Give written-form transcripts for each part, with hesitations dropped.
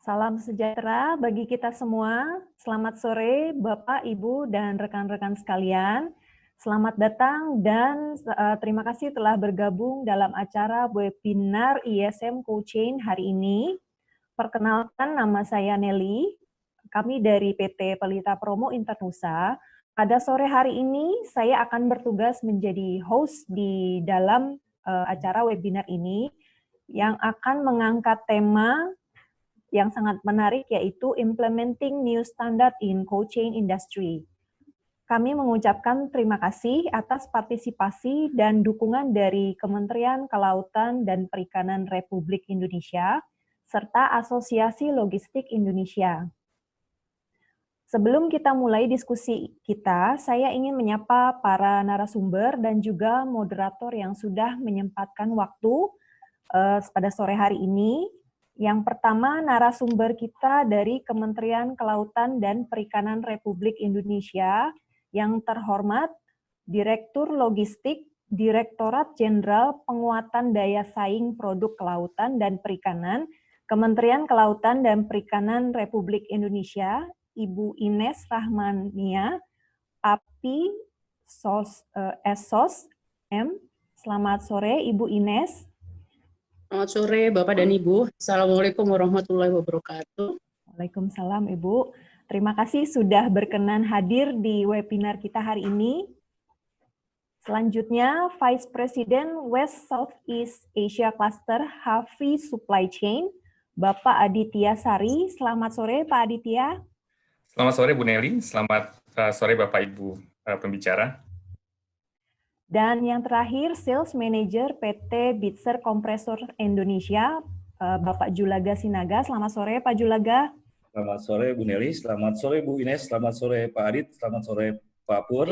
Salam sejahtera bagi kita semua. Selamat sore Bapak, Ibu, dan rekan-rekan sekalian. Selamat datang dan terima kasih telah bergabung dalam acara webinar ISM Coaching hari ini. Perkenalkan, nama saya Nelly. Kami dari PT Pelita Promo Internusa. Pada sore hari ini saya akan bertugas menjadi host di dalam acara webinar ini yang akan mengangkat tema yang sangat menarik, yaitu Implementing New Standard in Cold Chain Industry. Kami mengucapkan terima kasih atas partisipasi dan dukungan dari Kementerian Kelautan dan Perikanan Republik Indonesia, serta Asosiasi Logistik Indonesia. Sebelum kita mulai diskusi kita, saya ingin menyapa para narasumber dan juga moderator yang sudah menyempatkan waktu pada sore hari ini. Yang pertama, narasumber kita dari Kementerian Kelautan dan Perikanan Republik Indonesia, yang terhormat Direktur Logistik, Direktorat Jenderal Penguatan Daya Saing Produk Kelautan dan Perikanan, Kementerian Kelautan dan Perikanan Republik Indonesia, Ibu Ines Rahmania, API SOS M. Selamat sore, Ibu Ines. Selamat sore Bapak dan Ibu. Assalamualaikum warahmatullahi wabarakatuh. Waalaikumsalam Ibu. Terima kasih sudah berkenan hadir di webinar kita hari ini. Selanjutnya, Vice President West Southeast Asia Cluster Hafi Supply Chain, Bapak Aditya Sari. Selamat sore Pak Aditya. Selamat sore Bu Nelly, selamat sore Bapak Ibu pembicara. Dan yang terakhir, Sales Manager PT Bitzer Kompresor Indonesia, Bapak Julaga Sinaga. Selamat sore Pak Julaga. Selamat sore Bu Nelly, selamat sore Bu Ines, selamat sore Pak Adit, selamat sore Pak Pur,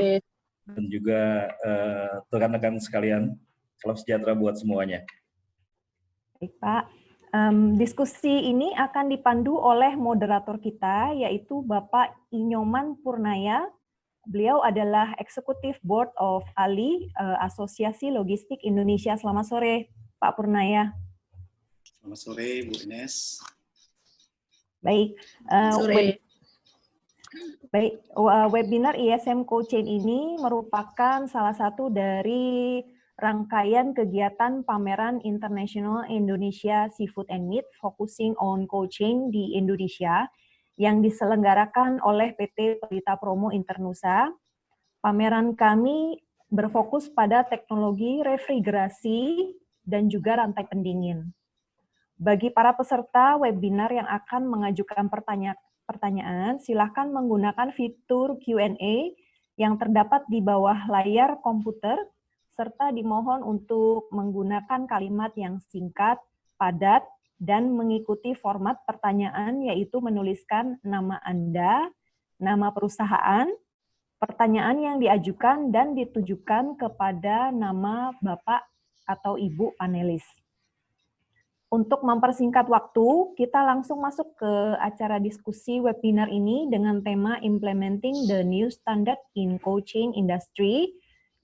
dan juga rekan-rekan sekalian. Salam sejahtera buat semuanya. Baik Pak, diskusi ini akan dipandu oleh moderator kita, yaitu Bapak Inyoman Purnaya. Beliau adalah Executive Board of ALI, Asosiasi Logistik Indonesia. Selamat sore, Pak Purnaya. Selamat sore, Bu Ines. Baik, webinar ISM Coaching ini merupakan salah satu dari rangkaian kegiatan pameran International Indonesia Seafood and Meat Focusing on Cold Chain di Indonesia, yang diselenggarakan oleh PT Pelita Promo Internusa. Pameran kami berfokus pada teknologi refrigerasi dan juga rantai pendingin. Bagi para peserta webinar yang akan mengajukan pertanyaan, silakan menggunakan fitur Q&A yang terdapat di bawah layar komputer, serta dimohon untuk menggunakan kalimat yang singkat, padat, dan mengikuti format pertanyaan, yaitu menuliskan nama Anda, nama perusahaan, pertanyaan yang diajukan, dan ditujukan kepada nama Bapak atau Ibu panelis. Untuk mempersingkat waktu, kita langsung masuk ke acara diskusi webinar ini dengan tema Implementing the New Standard in Cold Chain Industry,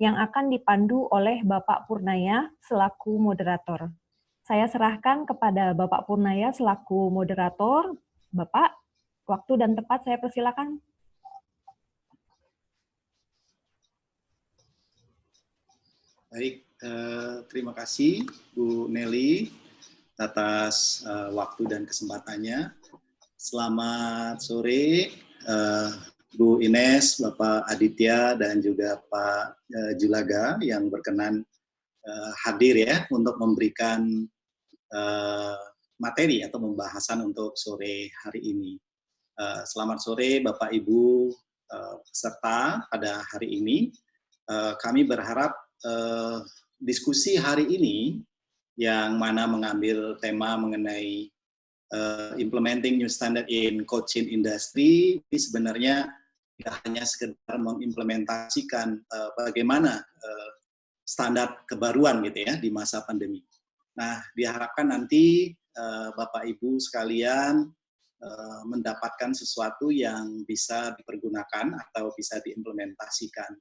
yang akan dipandu oleh Bapak Purnaya selaku moderator. Saya serahkan kepada Bapak Purnaya selaku moderator. Bapak, waktu dan tempat saya persilakan. Baik, terima kasih Bu Nelly atas waktu dan kesempatannya. Selamat sore Bu Ines, Bapak Aditya, dan juga Pak Julaga yang berkenan hadir ya untuk memberikan materi atau pembahasan untuk sore hari ini. Selamat sore Bapak Ibu peserta pada hari ini. Kami berharap diskusi hari ini yang mana mengambil tema mengenai Implementing New Standard in Cold Chain Industry ini sebenarnya tidak hanya sekedar mengimplementasikan bagaimana standar kebaruan gitu ya di masa pandemi. Nah, diharapkan nanti Bapak Ibu sekalian mendapatkan sesuatu yang bisa dipergunakan atau bisa diimplementasikan.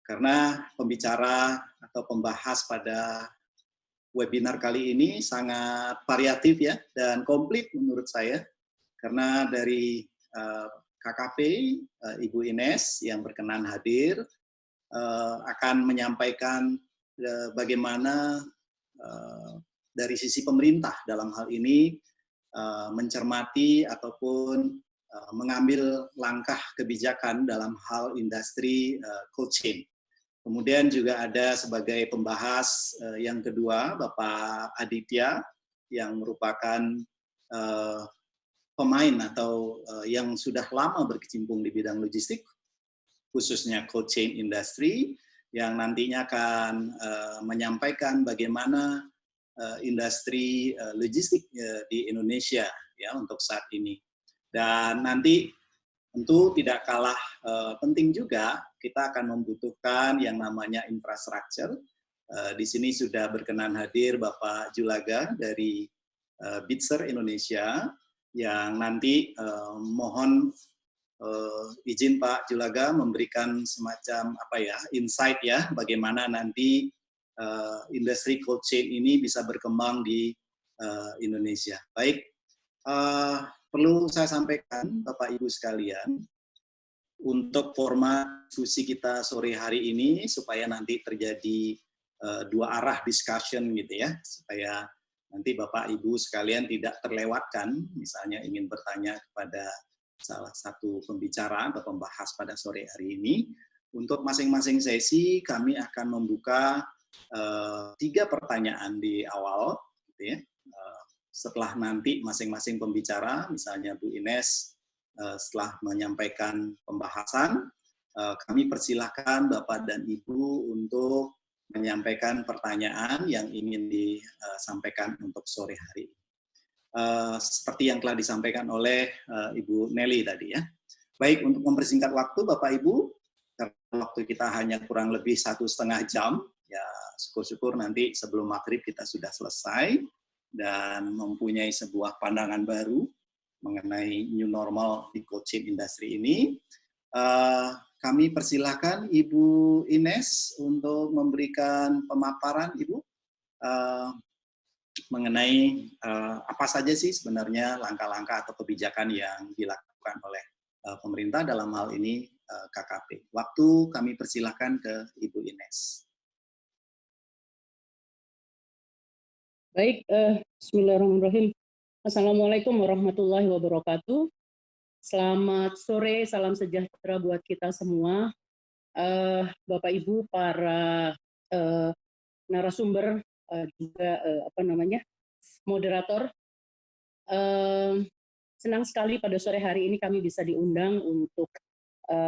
Karena pembicara atau pembahas pada webinar kali ini sangat variatif ya dan komplit menurut saya. karena dari KKP Ibu Ines yang berkenan hadir akan menyampaikan bagaimana dari sisi pemerintah dalam hal ini mencermati ataupun mengambil langkah kebijakan dalam hal industri cold chain. Kemudian juga ada sebagai pembahas yang kedua Bapak Aditya yang merupakan pemain atau yang sudah lama berkecimpung di bidang logistik, khususnya cold chain industry, yang nantinya akan menyampaikan bagaimana industri logistik di Indonesia ya untuk saat ini. Dan nanti tentu tidak kalah penting juga kita akan membutuhkan yang namanya infrastruktur. Di sini sudah berkenan hadir Bapak Julaga dari Bitzer Indonesia yang nanti mohon izin Pak Julaga memberikan semacam insight ya bagaimana nanti industri cold chain ini bisa berkembang di Indonesia. Baik, perlu saya sampaikan Bapak Ibu sekalian untuk format diskusi kita sore hari ini supaya nanti terjadi dua arah discussion gitu ya, supaya nanti Bapak Ibu sekalian tidak terlewatkan misalnya ingin bertanya kepada salah satu pembicara atau pembahas pada sore hari ini. Untuk masing-masing sesi kami akan membuka 3 pertanyaan di awal gitu ya. Setelah nanti masing-masing pembicara, misalnya Bu Ines setelah menyampaikan pembahasan, kami persilahkan Bapak dan Ibu untuk menyampaikan pertanyaan yang ingin disampaikan untuk sore hari ini. Seperti yang telah disampaikan oleh Ibu Nelly tadi ya. Baik, untuk mempersingkat waktu Bapak Ibu, karena waktu kita hanya kurang lebih 1,5 jam, ya syukur-syukur nanti sebelum maghrib kita sudah selesai dan mempunyai sebuah pandangan baru mengenai new normal di cold chain industry ini. Kami persilahkan Ibu Ines untuk memberikan pemaparan Ibu mengenai apa saja sih sebenarnya langkah-langkah atau kebijakan yang dilakukan oleh pemerintah dalam hal ini KKP. Waktu kami persilahkan ke Ibu Ines. Baik, bismillahirrahmanirrahim. Assalamualaikum warahmatullahi wabarakatuh. Selamat sore, salam sejahtera buat kita semua. Bapak Ibu, para narasumber, juga moderator. Senang sekali pada sore hari ini kami bisa diundang untuk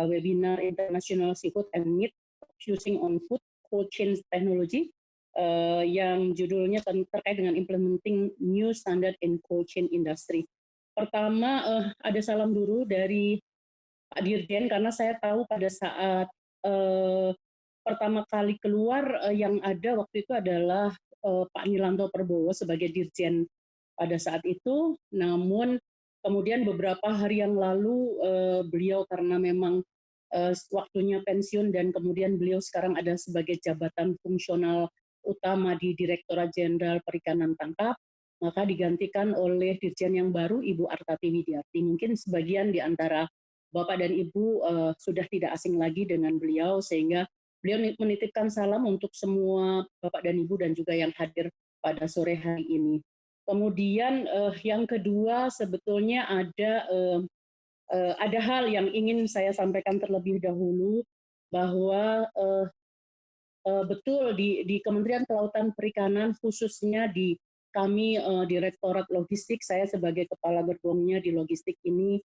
webinar International Seafood and Meat Fusing on Food Cold Chain Technology yang judulnya terkait dengan Implementing New Standard in Cold Chain Industry. Pertama, ada salam dulu dari Pak Dirjen, karena saya tahu pada saat pertama kali keluar yang ada waktu itu adalah Pak Nilanto Perbowo sebagai Dirjen pada saat itu, namun kemudian beberapa hari yang lalu beliau karena memang waktunya pensiun dan kemudian beliau sekarang ada sebagai jabatan fungsional utama di Direktorat Jenderal Perikanan Tangkap, maka digantikan oleh Dirjen yang baru, Ibu Artati Widiarti. Mungkin sebagian di antara Bapak dan Ibu sudah tidak asing lagi dengan beliau, sehingga beliau menitipkan salam untuk semua Bapak dan Ibu dan juga yang hadir pada sore hari ini. Kemudian yang kedua, sebetulnya ada hal yang ingin saya sampaikan terlebih dahulu, bahwa betul di Kementerian Kelautan Perikanan, khususnya di kami Direktorat Logistik, saya sebagai kepala gerbongnya di logistik ini,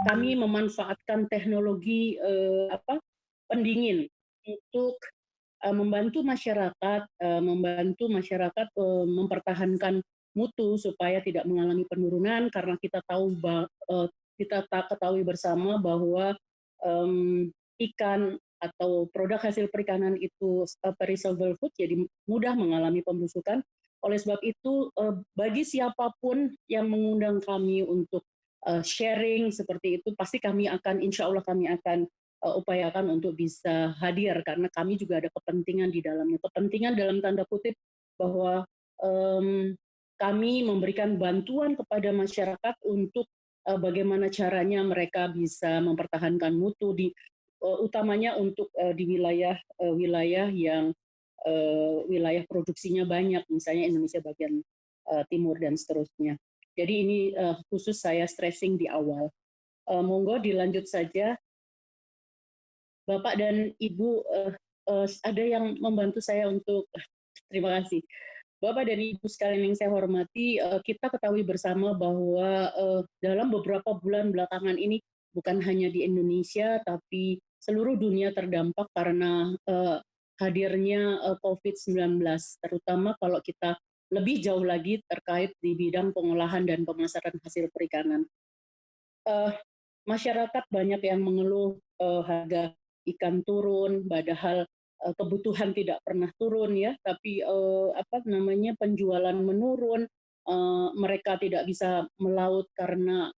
kami memanfaatkan teknologi pendingin untuk membantu masyarakat mempertahankan mutu supaya tidak mengalami penurunan, karena kita ketahui bersama bahwa ikan atau produk hasil perikanan itu perishable food, jadi mudah mengalami pembusukan. Oleh sebab itu, bagi siapapun yang mengundang kami untuk sharing seperti itu, pasti kami akan, insya Allah kami akan upayakan untuk bisa hadir, karena kami juga ada kepentingan di dalamnya. Kepentingan dalam tanda kutip bahwa kami memberikan bantuan kepada masyarakat untuk bagaimana caranya mereka bisa mempertahankan mutu utamanya untuk di wilayah yang wilayah produksinya banyak, misalnya Indonesia bagian timur dan seterusnya. Jadi ini khusus saya stressing di awal. Monggo dilanjut saja, Bapak dan Ibu. Ada yang membantu saya untuk terima kasih. Bapak dan Ibu sekalian yang saya hormati, kita ketahui bersama bahwa dalam beberapa bulan belakangan ini bukan hanya di Indonesia, tapi seluruh dunia terdampak karena hadirnya COVID-19, terutama kalau kita lebih jauh lagi terkait di bidang pengolahan dan pemasaran hasil perikanan. Masyarakat banyak yang mengeluh harga ikan turun, padahal kebutuhan tidak pernah turun ya, tapi penjualan menurun, mereka tidak bisa melaut karena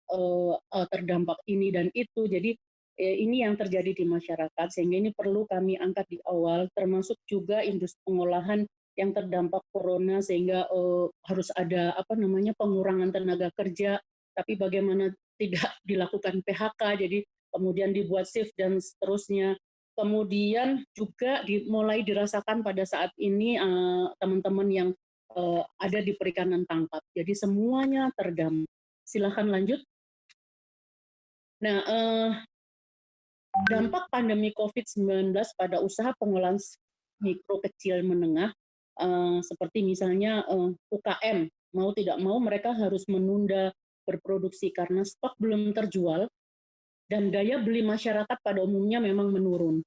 terdampak ini dan itu. Jadi ini yang terjadi di masyarakat, sehingga ini perlu kami angkat di awal, termasuk juga industri pengolahan yang terdampak corona, sehingga harus ada pengurangan tenaga kerja, tapi bagaimana tidak dilakukan PHK, jadi kemudian dibuat shift dan seterusnya. Kemudian juga mulai dirasakan pada saat ini teman-teman yang ada di perikanan tangkap. Jadi semuanya terdampak. Silakan lanjut. Nah, dampak pandemi COVID-19 pada usaha pengolahan mikro kecil menengah, seperti misalnya UKM, mau tidak mau mereka harus menunda berproduksi karena stok belum terjual dan daya beli masyarakat pada umumnya memang menurun.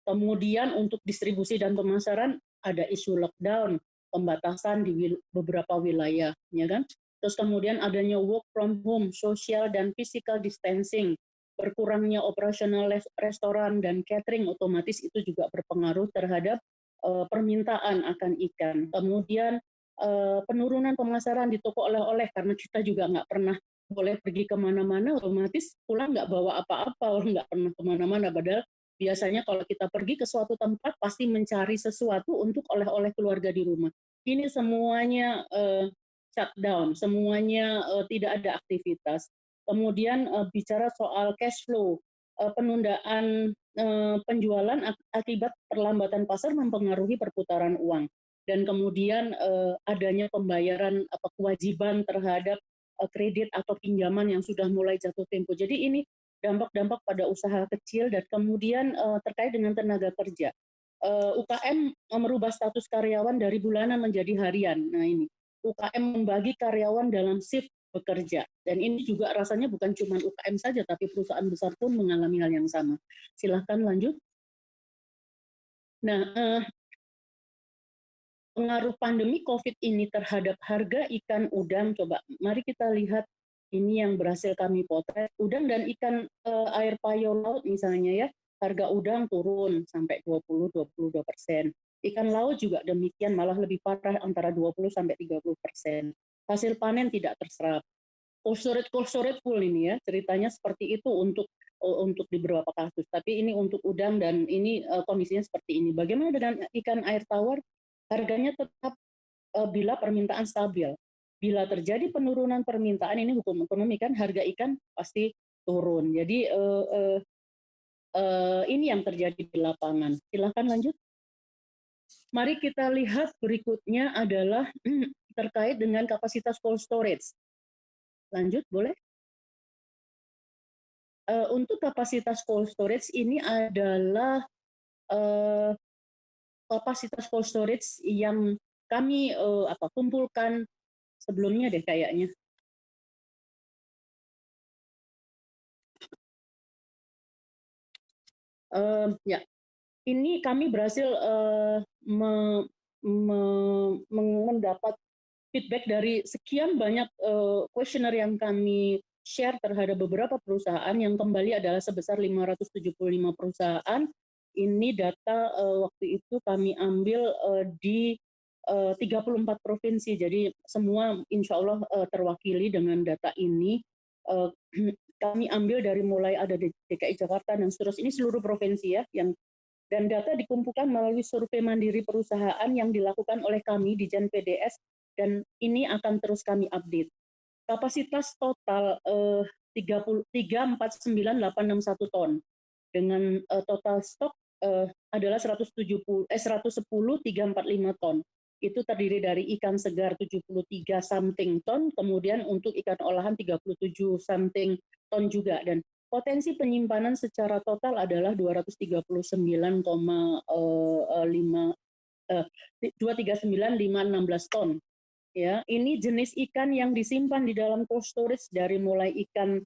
Kemudian untuk distribusi dan pemasaran ada isu lockdown, pembatasan di beberapa wilayah, ya kan? Terus kemudian adanya work from home, social dan physical distancing, berkurangnya operasional restoran dan catering, otomatis itu juga berpengaruh terhadap permintaan akan ikan. Kemudian penurunan pemasaran di toko oleh-oleh karena kita juga nggak pernah boleh pergi kemana-mana, otomatis pulang nggak bawa apa-apa, nggak pernah kemana-mana. Padahal biasanya kalau kita pergi ke suatu tempat pasti mencari sesuatu untuk oleh-oleh keluarga di rumah. Ini semuanya shutdown, semuanya tidak ada aktivitas. Kemudian bicara soal cash flow, penundaan penjualan akibat perlambatan pasar mempengaruhi perputaran uang. Dan kemudian adanya pembayaran kewajiban terhadap kredit atau pinjaman yang sudah mulai jatuh tempo. Jadi ini dampak-dampak pada usaha kecil. Dan kemudian terkait dengan tenaga kerja. UKM merubah status karyawan dari bulanan menjadi harian. Nah ini, UKM membagi karyawan dalam shift bekerja. Dan ini juga rasanya bukan cuma UKM saja, tapi perusahaan besar pun mengalami hal yang sama. Silahkan lanjut. Nah, pengaruh pandemi COVID ini terhadap harga ikan udang, coba mari kita lihat ini yang berhasil kami potret. Udang dan ikan air payau laut misalnya ya, harga udang turun sampai 20-22%. Ikan laut juga demikian, malah lebih parah antara 20-30%. Hasil panen tidak terserap. Cold storage full ini ya, ceritanya seperti itu untuk di beberapa kasus. Tapi ini untuk udang dan ini kondisinya seperti ini. Bagaimana dengan ikan air tawar? Harganya tetap bila permintaan stabil. Bila terjadi penurunan permintaan, ini hukum ekonomi kan, harga ikan pasti turun. Jadi ini yang terjadi di lapangan. Silakan lanjut. Mari kita lihat berikutnya adalah terkait dengan kapasitas cold storage. Lanjut, boleh? Untuk kapasitas cold storage ini adalah kapasitas cold storage yang kami kumpulkan sebelumnya deh kayaknya. Ya, ini kami berhasil mendapat feedback dari sekian banyak kuesioner yang kami share terhadap beberapa perusahaan, yang kembali adalah sebesar 575 perusahaan. Ini data waktu itu kami ambil di 34 provinsi, jadi semua insya Allah terwakili dengan data ini. Kami ambil dari mulai ada di DKI Jakarta dan seterusnya, ini seluruh provinsi ya, dan data dikumpulkan melalui survei mandiri perusahaan yang dilakukan oleh kami di Jan PDS, dan ini akan terus kami update. Kapasitas total 349.861 ton dengan total stok adalah 110.345 ton. Itu terdiri dari ikan segar 73 something ton, kemudian untuk ikan olahan 37 something ton juga, dan potensi penyimpanan secara total adalah 239,516 ton. Ya, ini jenis ikan yang disimpan di dalam cold storage dari mulai ikan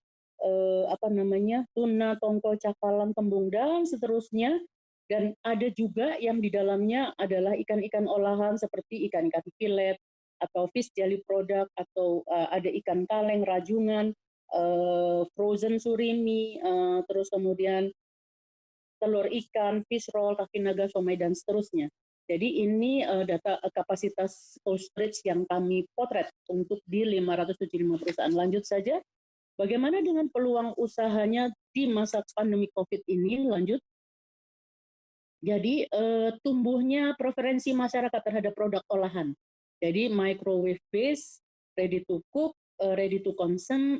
tuna, tongkol, cakalang, kembung dan seterusnya. Dan ada juga yang di dalamnya adalah ikan-ikan olahan seperti ikan-ikan filet atau fish jelly product, atau ada ikan kaleng, rajungan, frozen surimi, terus kemudian telur ikan, fish roll, kaki naga, somai, dan seterusnya. Jadi ini data kapasitas cold storage yang kami potret untuk di 575 perusahaan. Lanjut saja, bagaimana dengan peluang usahanya di masa pandemi COVID ini? Lanjut. Jadi tumbuhnya preferensi masyarakat terhadap produk olahan. Jadi microwave base, ready to cook, ready to consume,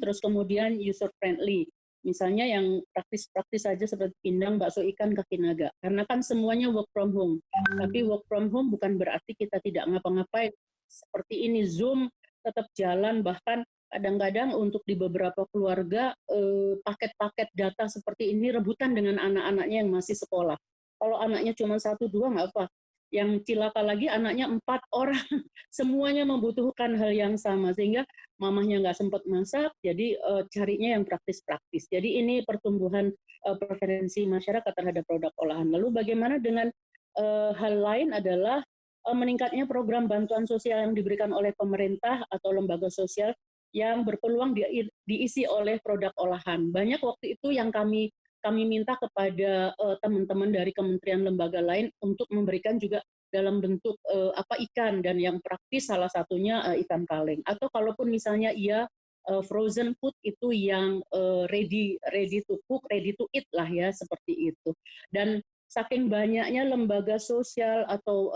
terus kemudian user friendly. Misalnya yang praktis-praktis saja seperti pindang, bakso ikan, kaki naga. Karena kan semuanya work from home. Tapi work from home bukan berarti kita tidak ngapa-ngapain. Seperti ini, Zoom tetap jalan, bahkan kadang-kadang untuk di beberapa keluarga paket-paket data seperti ini rebutan dengan anak-anaknya yang masih sekolah. Kalau anaknya cuma 1-2 nggak apa. Yang cilaka lagi anaknya 4 orang, semuanya membutuhkan hal yang sama, sehingga mamahnya nggak sempat masak, jadi carinya yang praktis-praktis. Jadi ini pertumbuhan preferensi masyarakat terhadap produk olahan. Lalu bagaimana dengan hal lain adalah meningkatnya program bantuan sosial yang diberikan oleh pemerintah atau lembaga sosial yang berpeluang diisi oleh produk olahan. Banyak waktu itu yang kami minta kepada teman-teman dari kementerian lembaga lain untuk memberikan juga dalam bentuk ikan, dan yang praktis salah satunya ikan kaleng. Atau kalaupun misalnya frozen food itu yang ready to cook, ready to eat lah ya, seperti itu. Dan saking banyaknya lembaga sosial atau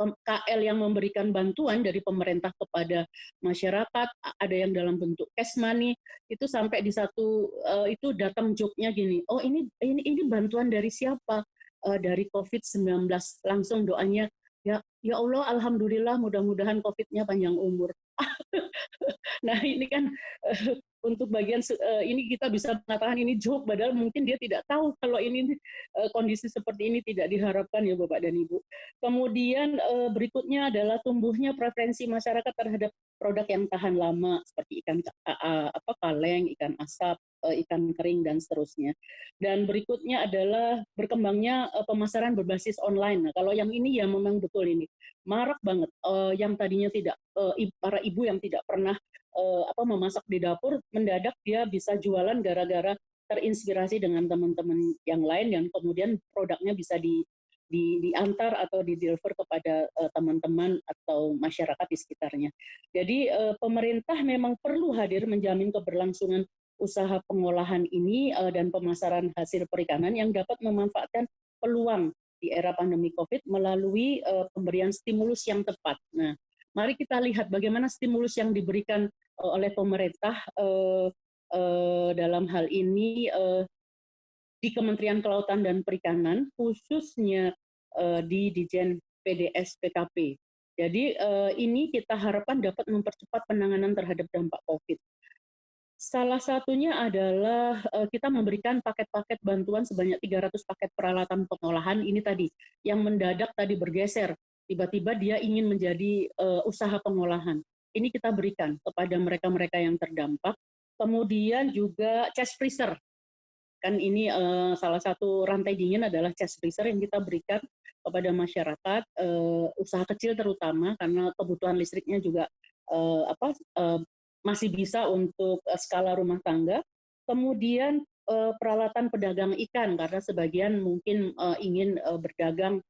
KL yang memberikan bantuan dari pemerintah kepada masyarakat, ada yang dalam bentuk cash money, itu sampai di satu itu datang joke-nya gini, oh ini bantuan dari siapa? Dari COVID-19. Langsung doanya, ya Allah, alhamdulillah, mudah-mudahan COVID-nya panjang umur. Nah ini kan untuk bagian ini kita bisa mengatakan ini joke, padahal mungkin dia tidak tahu kalau ini kondisi seperti ini tidak diharapkan ya Bapak dan Ibu. Kemudian berikutnya adalah tumbuhnya preferensi masyarakat terhadap produk yang tahan lama seperti ikan kaleng, ikan asap, ikan kering dan seterusnya. Dan berikutnya adalah berkembangnya pemasaran berbasis online. Nah, kalau yang ini ya memang betul ini marak banget. Yang tadinya tidak para ibu yang tidak pernah memasak di dapur, mendadak dia bisa jualan gara-gara terinspirasi dengan teman-teman yang lain, dan kemudian produknya bisa diantar atau di-deliver kepada teman-teman atau masyarakat di sekitarnya. Jadi pemerintah memang perlu hadir menjamin keberlangsungan usaha pengolahan ini dan pemasaran hasil perikanan yang dapat memanfaatkan peluang di era pandemi COVID melalui pemberian stimulus yang tepat. Nah, mari kita lihat bagaimana stimulus yang diberikan oleh pemerintah dalam hal ini di Kementerian Kelautan dan Perikanan, khususnya di Dijen PDS PKP. Jadi ini kita harapkan dapat mempercepat penanganan terhadap dampak COVID. Salah satunya adalah kita memberikan paket-paket bantuan sebanyak 300 paket peralatan pengolahan ini tadi, yang mendadak tadi bergeser. Tiba-tiba dia ingin menjadi usaha pengolahan. Ini kita berikan kepada mereka-mereka yang terdampak. Kemudian juga chest freezer. Kan ini salah satu rantai dingin adalah chest freezer yang kita berikan kepada masyarakat, usaha kecil terutama, karena kebutuhan listriknya juga masih bisa untuk skala rumah tangga. Kemudian peralatan pedagang ikan, karena sebagian mungkin ingin berdagang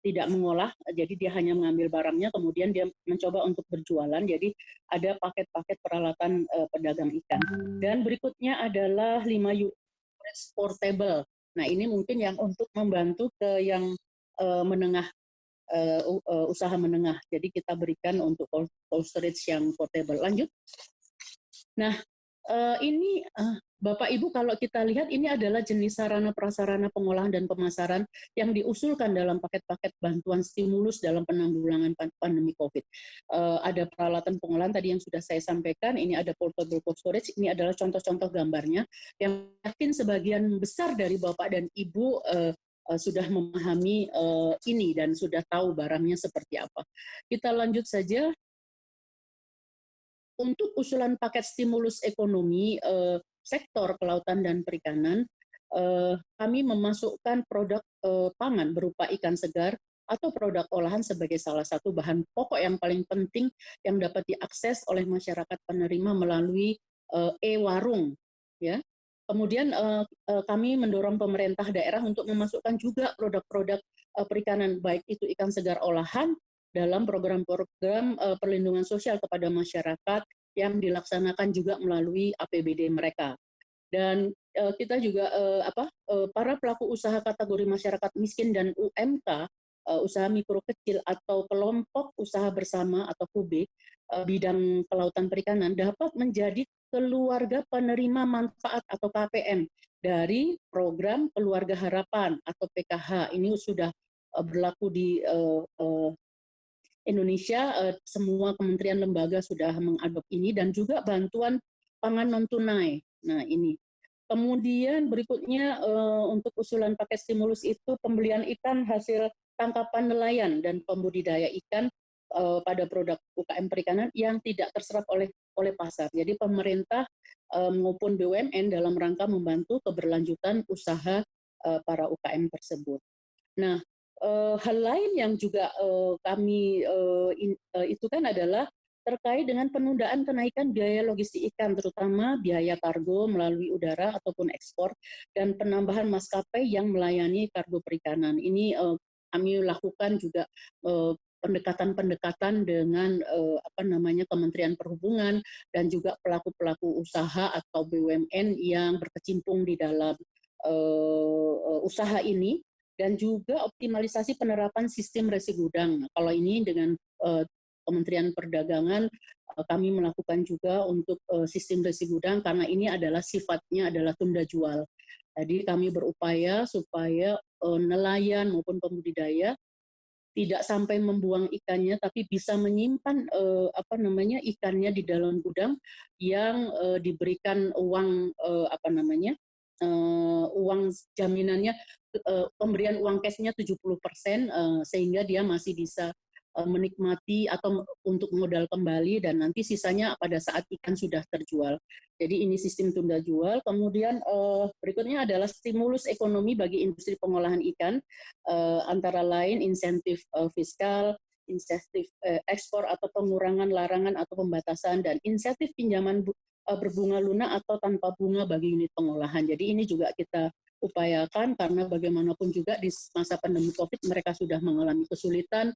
tidak mengolah, jadi dia hanya mengambil barangnya, kemudian dia mencoba untuk berjualan, jadi ada paket-paket peralatan pedagang ikan. Dan berikutnya adalah 5 unit portable. Nah ini mungkin yang untuk membantu ke yang menengah, usaha menengah, jadi kita berikan untuk cold storage yang portable. Lanjut. Nah, ini Bapak Ibu kalau kita lihat ini adalah jenis sarana prasarana pengolahan dan pemasaran yang diusulkan dalam paket-paket bantuan stimulus dalam penanggulangan pandemi COVID. Ada peralatan pengolahan tadi yang sudah saya sampaikan, ini ada portable cold storage, ini adalah contoh-contoh gambarnya yang yakin sebagian besar dari Bapak dan Ibu sudah memahami ini dan sudah tahu barangnya seperti apa. Kita lanjut saja. Untuk usulan paket stimulus ekonomi sektor kelautan dan perikanan, kami memasukkan produk pangan berupa ikan segar atau produk olahan sebagai salah satu bahan pokok yang paling penting yang dapat diakses oleh masyarakat penerima melalui e-warung. Ya. Kemudian kami mendorong pemerintah daerah untuk memasukkan juga produk-produk perikanan, baik itu ikan segar olahan, dalam program-program perlindungan sosial kepada masyarakat yang dilaksanakan juga melalui APBD mereka. Dan kita juga para pelaku usaha kategori masyarakat miskin dan UMK, usaha mikro kecil atau kelompok usaha bersama atau KB bidang kelautan perikanan dapat menjadi keluarga penerima manfaat atau KPM dari program Keluarga Harapan atau PKH. Ini sudah berlaku di Indonesia, semua kementerian lembaga sudah mengadop ini, dan juga bantuan pangan non-tunai. Nah ini. Kemudian berikutnya untuk usulan paket stimulus itu pembelian ikan hasil tangkapan nelayan dan pembudidaya ikan pada produk UKM perikanan yang tidak terserap oleh pasar. Jadi pemerintah maupun BUMN dalam rangka membantu keberlanjutan usaha para UKM tersebut. Nah, hal lain yang juga kami itu kan adalah terkait dengan penundaan kenaikan biaya logistik ikan, terutama biaya kargo melalui udara ataupun ekspor, dan penambahan maskapai yang melayani kargo perikanan. Ini kami lakukan juga pendekatan-pendekatan dengan Kementerian Perhubungan dan juga pelaku-pelaku usaha atau BUMN yang berkecimpung di dalam usaha ini, dan juga optimalisasi penerapan sistem resi gudang. Nah, kalau ini dengan Kementerian Perdagangan kami melakukan juga untuk sistem resi gudang karena ini adalah sifatnya adalah tunda jual. Jadi kami berupaya supaya nelayan maupun pembudidaya tidak sampai membuang ikannya, tapi bisa menyimpan ikannya di dalam gudang yang diberikan uang uang jaminannya, pemberian uang cashnya 70%, sehingga dia masih bisa menikmati atau untuk modal kembali, dan nanti sisanya pada saat ikan sudah terjual. Jadi ini sistem tunda jual. Kemudian berikutnya adalah stimulus ekonomi bagi industri pengolahan ikan, antara lain insentif fiskal, insentif ekspor atau pengurangan larangan atau pembatasan, dan insentif pinjaman berbunga lunak atau tanpa bunga bagi unit pengolahan. Jadi ini juga kita upayakan karena bagaimanapun juga di masa pandemi COVID mereka sudah mengalami kesulitan,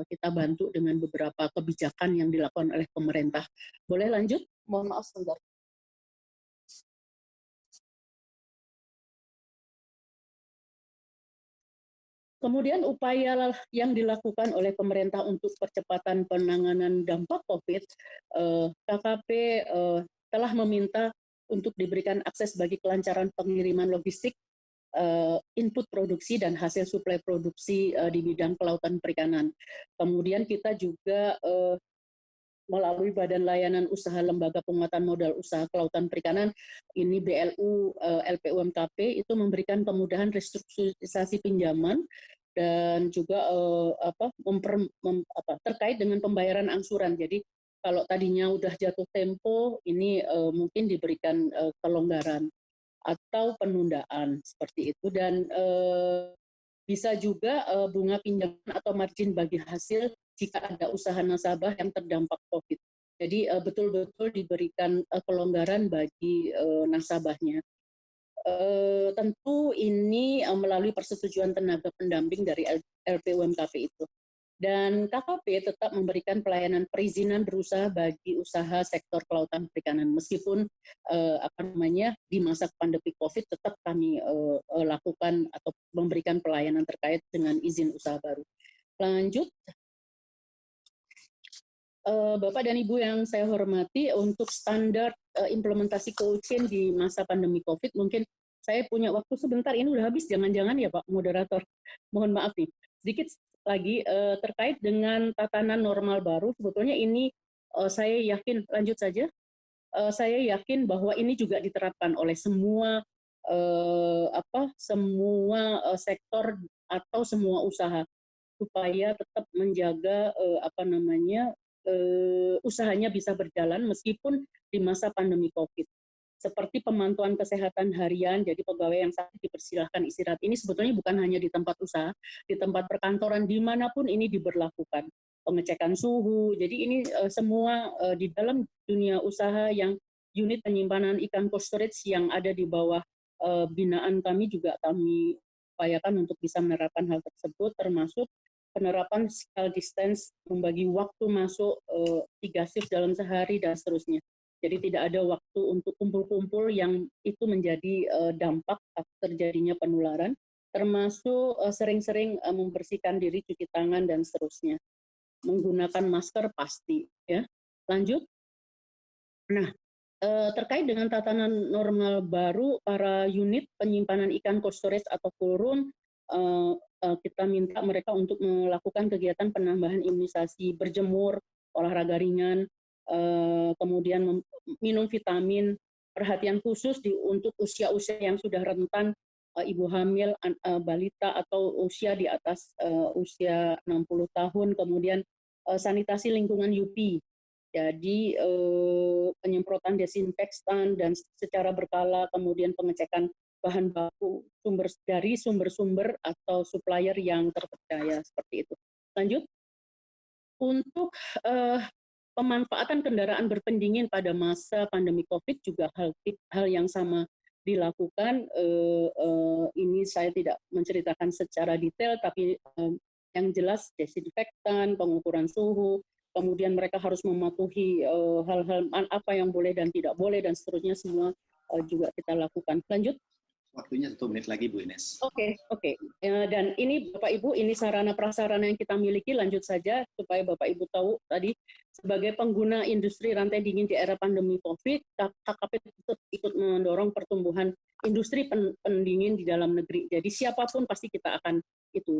kita bantu dengan beberapa kebijakan yang dilakukan oleh pemerintah. Boleh lanjut? Mohon maaf sebentar. Kemudian upaya yang dilakukan oleh pemerintah untuk percepatan penanganan dampak COVID, KKP telah meminta untuk diberikan akses bagi kelancaran pengiriman logistik, input produksi dan hasil suplai produksi di bidang kelautan perikanan. Kemudian kita juga melalui Badan Layanan Usaha Lembaga Penguatan Modal Usaha Kelautan Perikanan, ini BLU LPUMKP, itu memberikan kemudahan restrukturisasi pinjaman dan juga terkait dengan pembayaran angsuran. Jadi kalau tadinya udah jatuh tempo, ini mungkin diberikan kelonggaran atau penundaan seperti itu, dan bisa juga bunga pinjaman atau margin bagi hasil jika ada usaha nasabah yang terdampak COVID. Jadi betul-betul diberikan kelonggaran bagi nasabahnya. Tentu ini melalui persetujuan tenaga pendamping dari LPUMKP itu. Dan KKP tetap memberikan pelayanan perizinan berusaha bagi usaha sektor kelautan perikanan. Meskipun di masa pandemi COVID tetap kami lakukan atau memberikan pelayanan terkait dengan izin usaha baru. Lanjut. Bapak dan Ibu yang saya hormati, untuk standar implementasi cold chain di masa pandemi COVID, mungkin saya punya waktu sebentar, ini udah habis, jangan-jangan ya Pak Moderator. Mohon maaf nih. Sedikit lagi terkait dengan tatanan normal baru, sebetulnya ini saya yakin, lanjut saja, saya yakin bahwa ini juga diterapkan oleh semua sektor atau semua usaha supaya tetap menjaga usahanya bisa berjalan meskipun di masa pandemi COVID. Seperti pemantauan kesehatan harian, jadi pegawai yang sakit dipersilahkan istirahat. Ini sebetulnya bukan hanya di tempat usaha, di tempat perkantoran, dimanapun ini diberlakukan. Pengecekan suhu, jadi ini semua di dalam dunia usaha yang unit penyimpanan ikan cold storage yang ada di bawah binaan kami juga kami upayakan untuk bisa menerapkan hal tersebut, termasuk penerapan physical distance, membagi waktu masuk 3 shift dalam sehari, dan seterusnya. Jadi tidak ada waktu untuk kumpul-kumpul yang itu menjadi dampak terjadinya penularan, termasuk sering-sering membersihkan diri, cuci tangan, dan seterusnya. Menggunakan masker pasti. Ya. Lanjut. Nah, terkait dengan tatanan normal baru, para unit penyimpanan ikan cold storage atau cold room, kita minta mereka untuk melakukan kegiatan penambahan imunisasi, berjemur, olahraga ringan, kemudian minum vitamin, perhatian khusus untuk usia-usia yang sudah rentan, ibu hamil, balita, atau usia di atas usia 60 tahun, kemudian sanitasi lingkungan UP. Jadi penyemprotan desinfektan dan secara berkala, kemudian pengecekan bahan baku dari sumber-sumber atau supplier yang terpercaya, seperti itu. Lanjut. Untuk pemanfaatan kendaraan berpendingin pada masa pandemi COVID juga hal yang sama dilakukan. Ini saya tidak menceritakan secara detail, tapi yang jelas desinfektan, pengukuran suhu, kemudian mereka harus mematuhi hal-hal apa yang boleh dan tidak boleh, dan seterusnya semua juga kita lakukan. Lanjut. Waktunya 1 menit lagi, Bu Ines. Oke. Dan ini Bapak Ibu, ini sarana-prasarana yang kita miliki, lanjut saja supaya Bapak Ibu tahu tadi, sebagai pengguna industri rantai dingin di era pandemi COVID, KKP tetap ikut mendorong pertumbuhan industri pendingin di dalam negeri. Jadi siapapun pasti kita akan itu.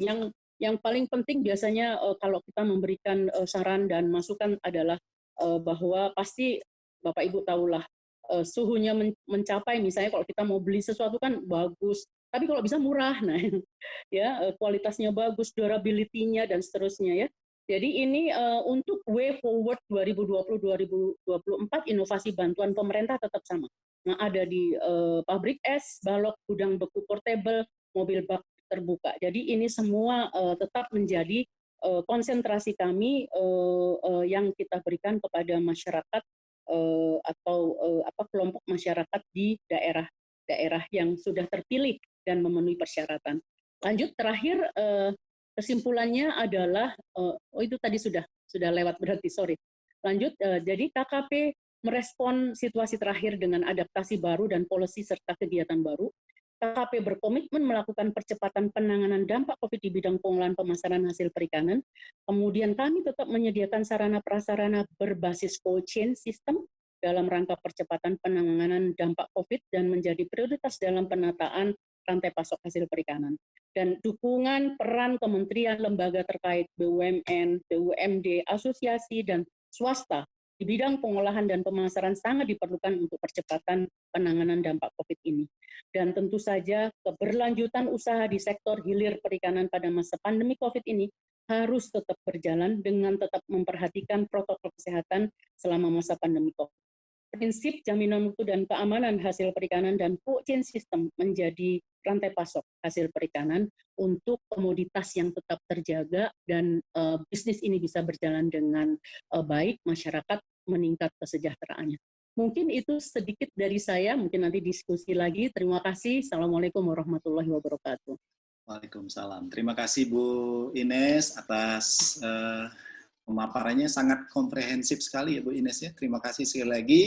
Yang paling penting biasanya kalau kita memberikan saran dan masukan adalah bahwa pasti Bapak Ibu tahulah suhunya mencapai, misalnya kalau kita mau beli sesuatu kan bagus, tapi kalau bisa murah, nah ya kualitasnya bagus, durability-nya dan seterusnya ya. Jadi ini untuk Way Forward 2020-2024 inovasi bantuan pemerintah tetap sama. Nah, ada di pabrik es, balok, gudang beku portable, mobil bak terbuka. Jadi ini semua tetap menjadi konsentrasi kami yang kita berikan kepada masyarakat atau kelompok masyarakat di daerah yang sudah terpilih dan memenuhi persyaratan. Lanjut, terakhir kesimpulannya adalah itu tadi sudah lewat berarti, sorry. Lanjut, jadi KKP merespon situasi terakhir dengan adaptasi baru dan policy serta kegiatan baru. KKP berkomitmen melakukan percepatan penanganan dampak COVID di bidang pengolahan pemasaran hasil perikanan. Kemudian kami tetap menyediakan sarana-prasarana berbasis cold chain system dalam rangka percepatan penanganan dampak COVID dan menjadi prioritas dalam penataan rantai pasok hasil perikanan. Dan dukungan peran kementerian, lembaga terkait, BUMN, BUMD, asosiasi, dan swasta di bidang pengolahan dan pemasaran sangat diperlukan untuk percepatan penanganan dampak COVID ini. Dan tentu saja keberlanjutan usaha di sektor hilir perikanan pada masa pandemi COVID ini harus tetap berjalan dengan tetap memperhatikan protokol kesehatan selama masa pandemi COVID. Prinsip jaminan mutu dan keamanan hasil perikanan dan cold chain system menjadi rantai pasok hasil perikanan untuk komoditas yang tetap terjaga dan bisnis ini bisa berjalan dengan baik, masyarakat meningkat kesejahteraannya. Mungkin itu sedikit dari saya, mungkin nanti diskusi lagi. Terima kasih. Assalamualaikum warahmatullahi wabarakatuh. Waalaikumsalam. Terima kasih Bu Ines atas pemaparannya, sangat komprehensif sekali ya Bu Ines ya. Terima kasih sekali lagi.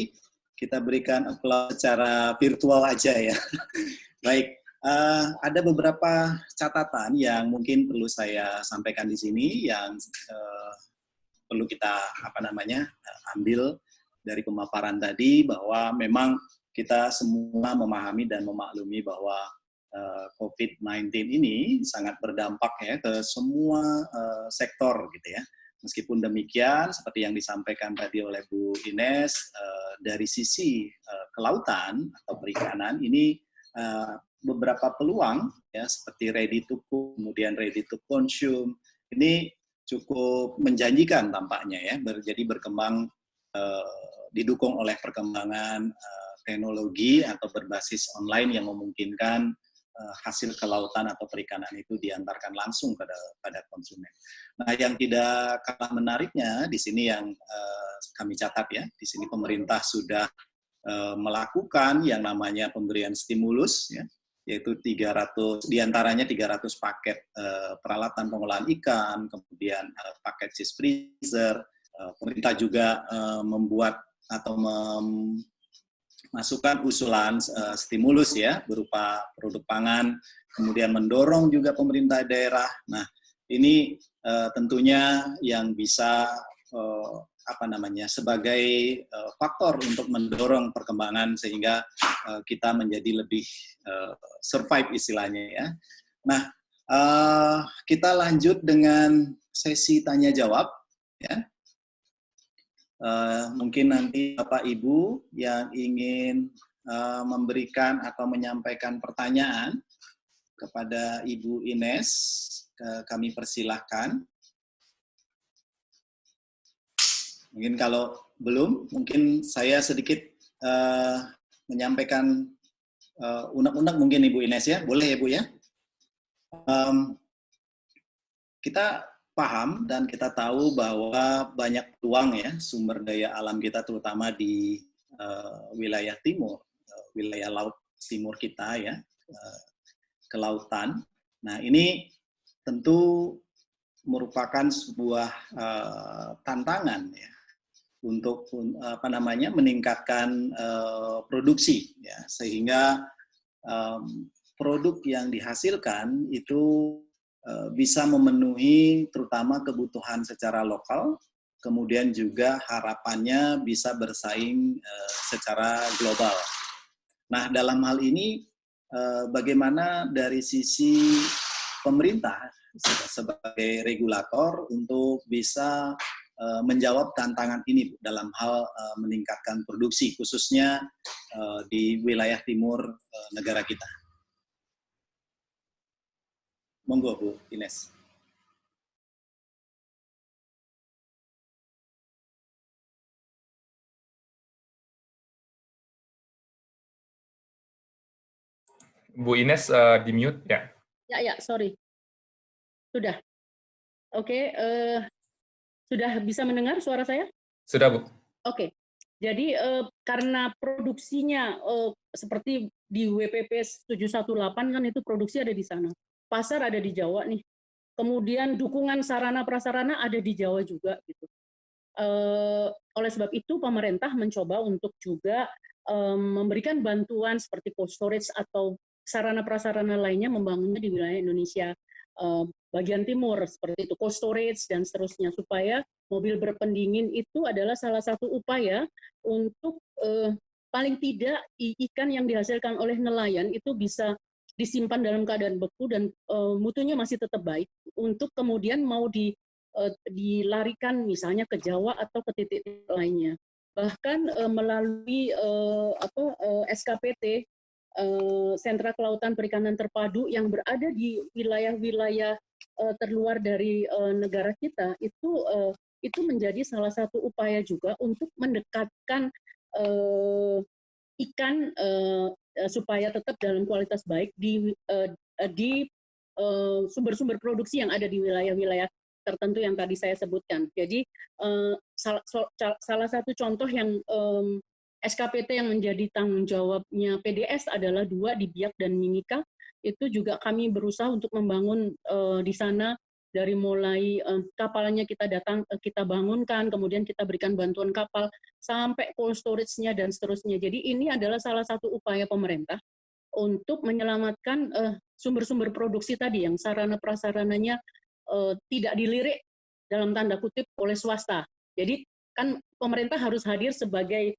Kita berikan aplaus secara virtual aja ya. Baik, ada beberapa catatan yang mungkin perlu saya sampaikan di sini yang perlu kita ambil dari pemaparan tadi, bahwa memang kita semua memahami dan memaklumi bahwa COVID-19 ini sangat berdampak ya ke semua sektor gitu ya. Meskipun demikian, seperti yang disampaikan tadi oleh Bu Ines, dari sisi kelautan atau perikanan ini beberapa peluang ya, seperti ready to cook, kemudian ready to consume, ini cukup menjanjikan tampaknya ya, jadi berkembang, didukung oleh perkembangan teknologi atau berbasis online yang memungkinkan hasil kelautan atau perikanan itu diantarkan langsung pada konsumen. Nah, yang tidak kalah menariknya di sini yang kami catat ya, di sini pemerintah sudah melakukan yang namanya pemberian stimulus ya, yaitu 300, diantaranya 300 paket peralatan pengolahan ikan, kemudian paket cheese freezer. Pemerintah juga membuat atau masukkan usulan stimulus ya berupa produk pangan, kemudian mendorong juga pemerintah daerah. Nah, ini tentunya yang bisa sebagai faktor untuk mendorong perkembangan sehingga kita menjadi lebih survive istilahnya ya. Nah, kita lanjut dengan sesi tanya jawab ya. Mungkin nanti Bapak Ibu yang ingin memberikan atau menyampaikan pertanyaan kepada Ibu Ines, kami persilahkan. Mungkin kalau belum, mungkin saya sedikit menyampaikan unek-unek mungkin Ibu Ines ya, boleh ya Bu ya? Kita paham dan kita tahu bahwa banyak peluang ya sumber daya alam kita terutama di wilayah timur, wilayah laut timur kita ya, kelautan. Nah, ini tentu merupakan sebuah tantangan ya untuk meningkatkan produksi ya, sehingga produk yang dihasilkan itu bisa memenuhi terutama kebutuhan secara lokal, kemudian juga harapannya bisa bersaing secara global. Nah, dalam hal ini bagaimana dari sisi pemerintah sebagai regulator untuk bisa menjawab tantangan ini dalam hal meningkatkan produksi, khususnya di wilayah timur negara kita. Monggo Bu Ines. Bu Ines di mute ya. Ya, sorry. Sudah. Oke, sudah bisa mendengar suara saya? Sudah Bu. Oke. Jadi karena produksinya seperti di WPP 718 kan itu produksi ada di sana. Pasar ada di Jawa nih. Kemudian dukungan sarana prasarana ada di Jawa juga gitu. Oleh sebab itu pemerintah mencoba untuk juga memberikan bantuan seperti cold storage atau sarana prasarana lainnya membangunnya di wilayah Indonesia bagian timur seperti itu, cold storage dan seterusnya, supaya mobil berpendingin itu adalah salah satu upaya untuk paling tidak ikan yang dihasilkan oleh nelayan itu bisa disimpan dalam keadaan beku dan mutunya masih tetap baik untuk kemudian mau dilarikan misalnya ke Jawa atau ke titik lainnya. Bahkan melalui SKPT, Sentra Kelautan Perikanan Terpadu yang berada di wilayah-wilayah terluar dari negara kita, itu menjadi salah satu upaya juga untuk mendekatkan ikan supaya tetap dalam kualitas baik di sumber-sumber produksi yang ada di wilayah-wilayah tertentu yang tadi saya sebutkan. Jadi salah satu contoh yang SKPT yang menjadi tanggung jawabnya PDS adalah 2 di Biak dan Mimika. Itu juga kami berusaha untuk membangun di sana dari mulai kapalnya kita bangunkan, kemudian kita berikan bantuan kapal sampai cold storage-nya dan seterusnya. Jadi ini adalah salah satu upaya pemerintah untuk menyelamatkan sumber-sumber produksi tadi yang sarana prasarananya tidak dilirik dalam tanda kutip oleh swasta. Jadi kan pemerintah harus hadir sebagai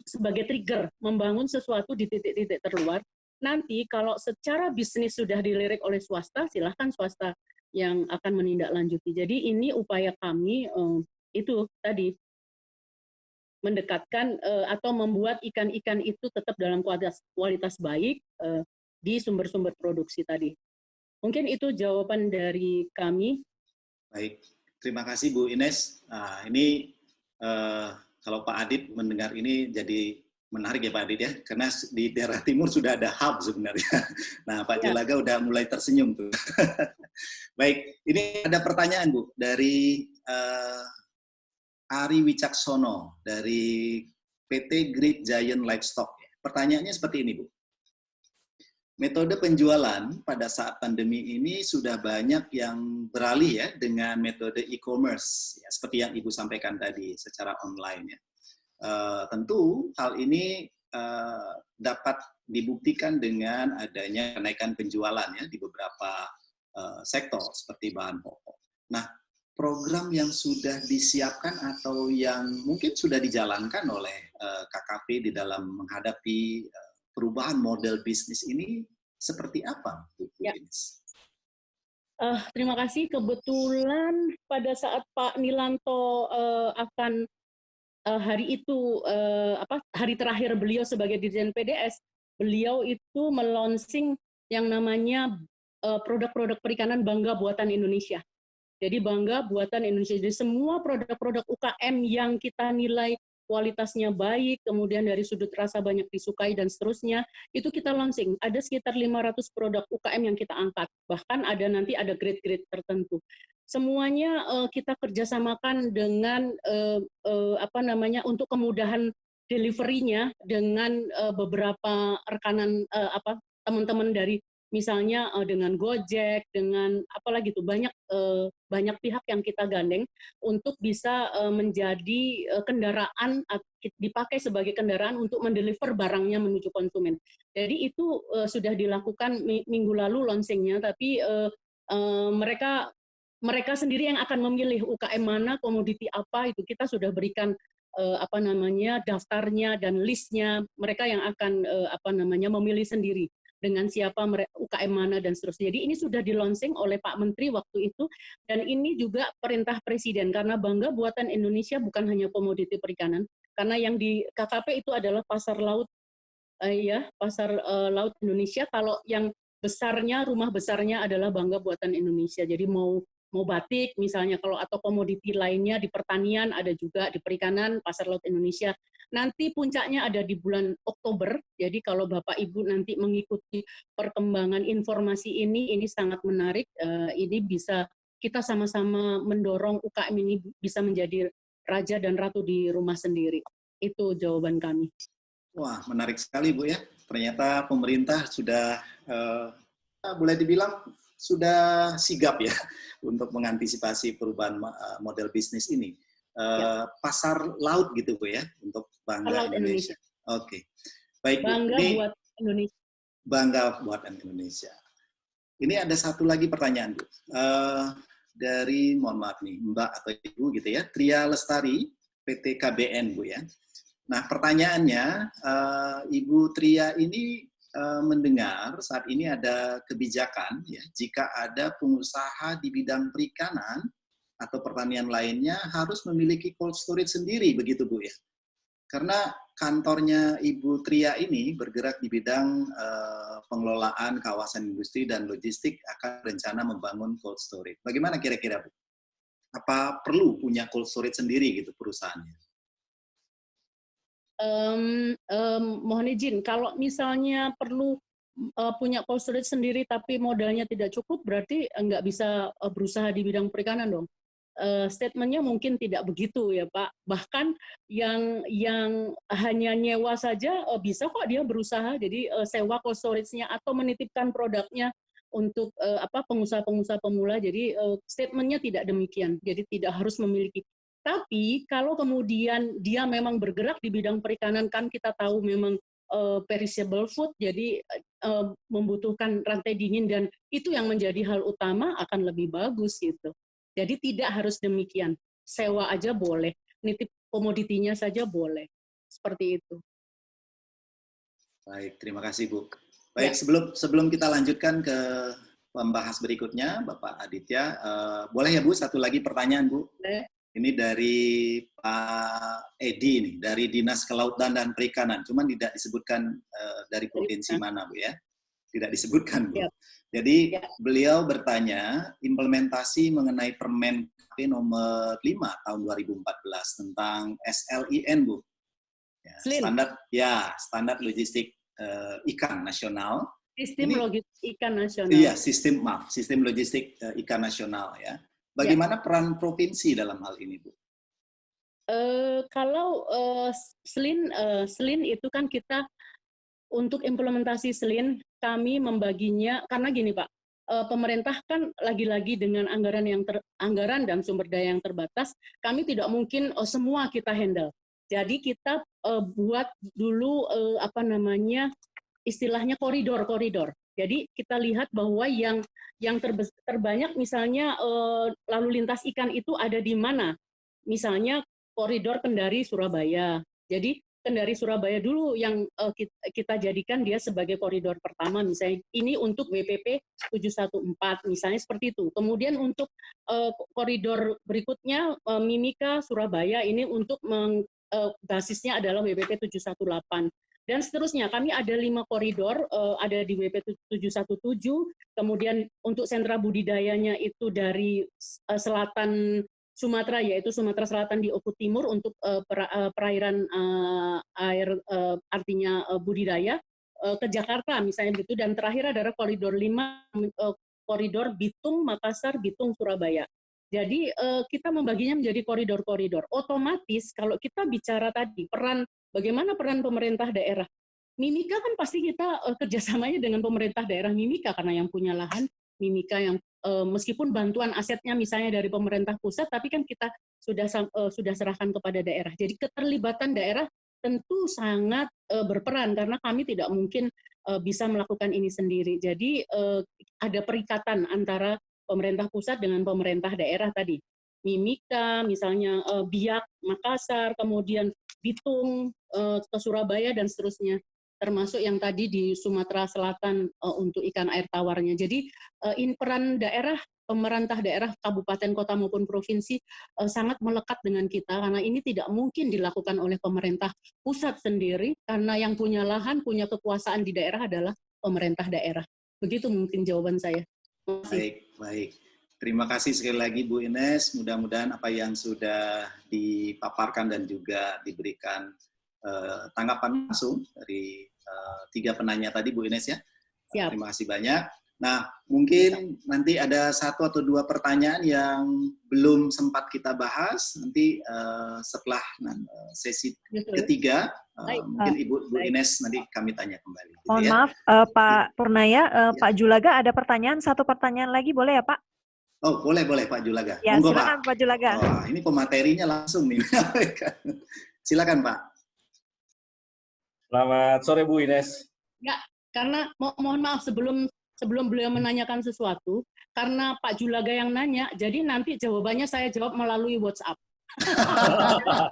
sebagai trigger membangun sesuatu di titik-titik terluar. Nanti kalau secara bisnis sudah dilirik oleh swasta, silahkan swasta yang akan menindaklanjuti. Jadi ini upaya kami itu tadi mendekatkan atau membuat ikan-ikan itu tetap dalam kualitas baik di sumber-sumber produksi tadi. Mungkin itu jawaban dari kami. Baik, terima kasih Bu Ines. Nah, ini kalau Pak Adit mendengar ini jadi menarik ya Pak Adit ya, karena di daerah timur sudah ada hub sebenarnya. Nah Pak Jelaga udah mulai tersenyum tuh. Baik, ini ada pertanyaan Bu dari Ari Wicaksono dari PT Great Giant Livestock. Pertanyaannya seperti ini Bu. Metode penjualan pada saat pandemi ini sudah banyak yang beralih ya dengan metode e-commerce, ya, seperti yang Ibu sampaikan tadi secara online ya. Tentu hal ini dapat dibuktikan dengan adanya kenaikan penjualan ya di beberapa sektor seperti bahan pokok. Nah, program yang sudah disiapkan atau yang mungkin sudah dijalankan oleh KKP di dalam menghadapi perubahan model bisnis ini seperti apa, Bu Ines? Terima kasih. Kebetulan pada saat Pak Nilanto akan hari itu hari terakhir beliau sebagai Dirjen PDS, beliau itu melonsing yang namanya produk-produk perikanan bangga buatan Indonesia. Jadi bangga buatan Indonesia. Jadi semua produk-produk UKM yang kita nilai kualitasnya baik, kemudian dari sudut rasa banyak disukai dan seterusnya, itu kita launching. Ada sekitar 500 produk UKM yang kita angkat. Bahkan nanti ada grade-grade tertentu. Semuanya kita kerjasamakan dengan untuk kemudahan delivery-nya dengan beberapa rekanan teman-teman dari misalnya dengan Gojek, dengan apalagi tuh banyak pihak yang kita gandeng untuk bisa menjadi kendaraan, dipakai sebagai kendaraan untuk mendeliver barangnya menuju konsumen. Jadi itu sudah dilakukan minggu lalu launchingnya, tapi mereka sendiri yang akan memilih UKM mana, komoditi apa, itu kita sudah berikan daftarnya dan listnya. Mereka yang akan memilih sendiri dengan siapa UKM mana dan seterusnya. Jadi ini sudah di-launching oleh Pak Menteri waktu itu, dan ini juga perintah Presiden, karena bangga buatan Indonesia bukan hanya komoditi perikanan, karena yang di KKP itu adalah pasar laut, pasar laut Indonesia. Kalau yang besarnya, rumah besarnya adalah bangga buatan Indonesia. Jadi mau batik misalnya, kalau atau komoditi lainnya di pertanian, ada juga di perikanan, pasar laut Indonesia. Nanti puncaknya ada di bulan Oktober, jadi kalau Bapak Ibu nanti mengikuti perkembangan informasi ini sangat menarik. Ini bisa kita sama-sama mendorong UKM ini bisa menjadi raja dan ratu di rumah sendiri. Itu jawaban kami. Wah, menarik sekali Bu ya. Ternyata pemerintah sudah boleh dibilang sudah sigap ya untuk mengantisipasi perubahan model bisnis ini. Pasar laut gitu Bu ya, untuk bangga Indonesia. Oke. Baik, bangga ini buat Indonesia. Bangga buatan Indonesia. Ini ada satu lagi pertanyaan Bu. Dari, mohon maaf nih, Mbak atau Ibu gitu ya, Tria Lestari, PT KBN Bu ya. Nah pertanyaannya, Ibu Tria ini mendengar saat ini ada kebijakan ya, jika ada pengusaha di bidang perikanan atau pertanian lainnya harus memiliki cold storage sendiri, begitu Bu ya. Karena kantornya Ibu Tria ini bergerak di bidang pengelolaan kawasan industri dan logistik, akan rencana membangun cold storage. Bagaimana kira-kira Bu? Apa perlu punya cold storage sendiri gitu perusahaannya? Mohon izin, kalau misalnya perlu punya cold storage sendiri tapi modalnya tidak cukup, berarti nggak bisa berusaha di bidang perikanan dong. Statementnya mungkin tidak begitu ya Pak. Bahkan yang hanya nyewa saja bisa kok dia berusaha, jadi sewa cold storage-nya atau menitipkan produknya untuk pengusaha-pengusaha pemula. Jadi statementnya tidak demikian, jadi tidak harus memiliki. Tapi kalau kemudian dia memang bergerak di bidang perikanan, kan kita tahu memang perishable food, jadi membutuhkan rantai dingin, dan itu yang menjadi hal utama akan lebih bagus gitu. Jadi tidak harus demikian, sewa aja boleh, nitip komoditinya saja boleh, seperti itu. Baik, terima kasih Bu. Baik, sebelum kita lanjutkan ke pembahas berikutnya, Bapak Aditya, boleh ya Bu, satu lagi pertanyaan Bu? Boleh. Ini dari Pak Edi nih, dari Dinas Kelautan dan Perikanan. Cuman tidak disebutkan dari provinsi mana Bu ya. Tidak disebutkan Bu. Jadi beliau bertanya implementasi mengenai Permen KP nomor 5 tahun 2014 tentang SLIN Bu. Ya, standar logistik ikan nasional. Sistem logistik ikan nasional. Iya, sistem logistik ikan nasional ya. Bagaimana peran provinsi dalam hal ini, Bu? Kalau SLIN itu kan kita untuk implementasi SLIN kami membaginya karena gini Pak, pemerintah kan lagi-lagi dengan anggaran dan sumber daya yang terbatas, kami tidak mungkin semua kita handle. Jadi kita buat dulu istilahnya koridor-koridor. Jadi kita lihat bahwa yang terbanyak misalnya lalu lintas ikan itu ada di mana. Misalnya koridor Kendari Surabaya. Jadi Kendari Surabaya dulu yang kita jadikan dia sebagai koridor pertama, misalnya ini untuk WPP 714 misalnya seperti itu. Kemudian untuk koridor berikutnya Mimika Surabaya ini untuk basisnya adalah WPP 718. Dan seterusnya, kami ada 5 koridor, ada di WP 717, kemudian untuk sentra budidayanya itu dari selatan Sumatera, yaitu Sumatera Selatan di Oku Timur untuk perairan air, artinya budidaya, ke Jakarta misalnya begitu, dan terakhir adalah koridor 5, koridor Bitung, Makassar, Bitung, Surabaya. Jadi kita membaginya menjadi koridor-koridor. Otomatis kalau kita bicara tadi, bagaimana peran pemerintah daerah? Mimika kan pasti kita kerjasamanya dengan pemerintah daerah Mimika, karena yang punya lahan Mimika yang meskipun bantuan asetnya misalnya dari pemerintah pusat, tapi kan kita sudah serahkan kepada daerah. Jadi keterlibatan daerah tentu sangat berperan, karena kami tidak mungkin bisa melakukan ini sendiri. Jadi ada perikatan antara pemerintah pusat dengan pemerintah daerah tadi. Mimika, misalnya Biak, Makassar, kemudian Bitung, ke Surabaya, dan seterusnya. Termasuk yang tadi di Sumatera Selatan untuk ikan air tawarnya. Jadi peran daerah, pemerintah daerah, kabupaten, kota maupun provinsi sangat melekat dengan kita, karena ini tidak mungkin dilakukan oleh pemerintah pusat sendiri, karena yang punya lahan, punya kekuasaan di daerah adalah pemerintah daerah. Begitu mungkin jawaban saya. Baik. Terima kasih sekali lagi Bu Ines. Mudah-mudahan apa yang sudah dipaparkan dan juga diberikan tanggapan langsung dari 3 penanya tadi Bu Ines ya. Siap. Terima kasih banyak. Nah, mungkin nanti ada 1 atau 2 pertanyaan yang belum sempat kita bahas. Nanti setelah sesi ketiga, mungkin Bu Ines nanti kami tanya kembali. Gitu. Mohon maaf, Pak Purnaya, Pak Julaga ada pertanyaan, 1 pertanyaan lagi boleh ya Pak? Oh, boleh Pak Julaga. Ya, monggo silakan Pak Julaga. Oh, ini pematerinya langsung nih. Silakan Pak. Selamat sore Bu Ines. Ya, karena mohon maaf sebelum beliau menanyakan sesuatu, karena Pak Julaga yang nanya, jadi nanti jawabannya saya jawab melalui WhatsApp. Silakan Pak.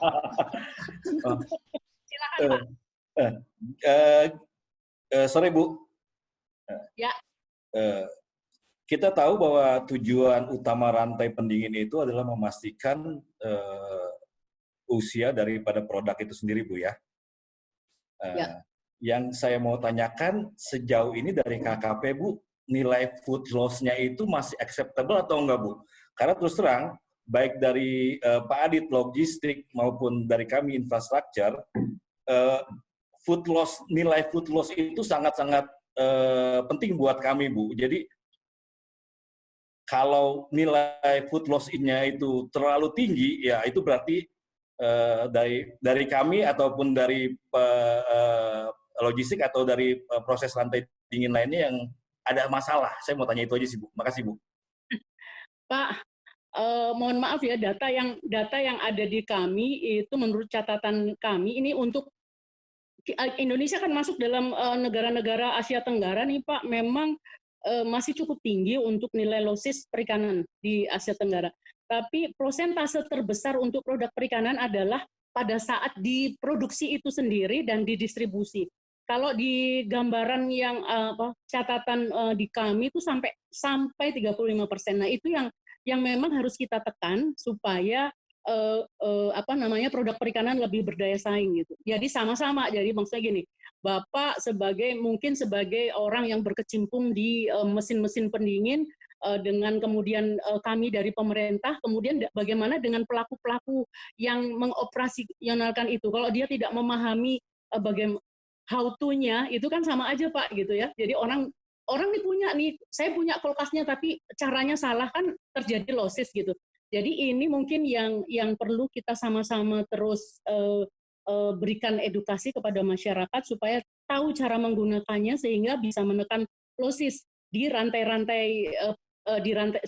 Sore Bu. Ya. Kita tahu bahwa tujuan utama rantai pendingin itu adalah memastikan usia daripada produk itu sendiri Bu ya. Ya. Yang saya mau tanyakan sejauh ini dari KKP Bu, nilai food loss-nya itu masih acceptable atau enggak Bu? Karena terus terang, baik dari Pak Adit logistik maupun dari kami infrastruktur, nilai food loss itu sangat-sangat penting buat kami Bu. Jadi kalau nilai food loss-nya itu terlalu tinggi, ya itu berarti dari kami ataupun dari logistik atau dari proses rantai dingin lainnya yang ada masalah. Saya mau tanya itu aja sih Bu. Makasih Bu. Pak, mohon maaf ya, data yang ada di kami itu menurut catatan kami ini untuk Indonesia kan masuk dalam negara-negara Asia Tenggara nih Pak, memang masih cukup tinggi untuk nilai losis perikanan di Asia Tenggara. Tapi prosentase terbesar untuk produk perikanan adalah pada saat diproduksi itu sendiri dan didistribusi. Kalau di gambaran yang catatan di kami itu sampai 35%. Nah, itu yang memang harus kita tekan supaya produk perikanan lebih berdaya saing gitu. Jadi sama-sama. Jadi maksudnya gini, Bapak mungkin sebagai orang yang berkecimpung di mesin-mesin pendingin dengan kemudian kami dari pemerintah, kemudian bagaimana dengan pelaku-pelaku yang mengoperasionalkan itu. Kalau dia tidak memahami bagaimana how to-nya, itu kan sama aja Pak gitu ya. Jadi orang saya punya kulkasnya tapi caranya salah, kan terjadi losses gitu. Jadi ini mungkin yang perlu kita sama-sama terus berikan edukasi kepada masyarakat supaya tahu cara menggunakannya sehingga bisa menekan losses di rantai-rantai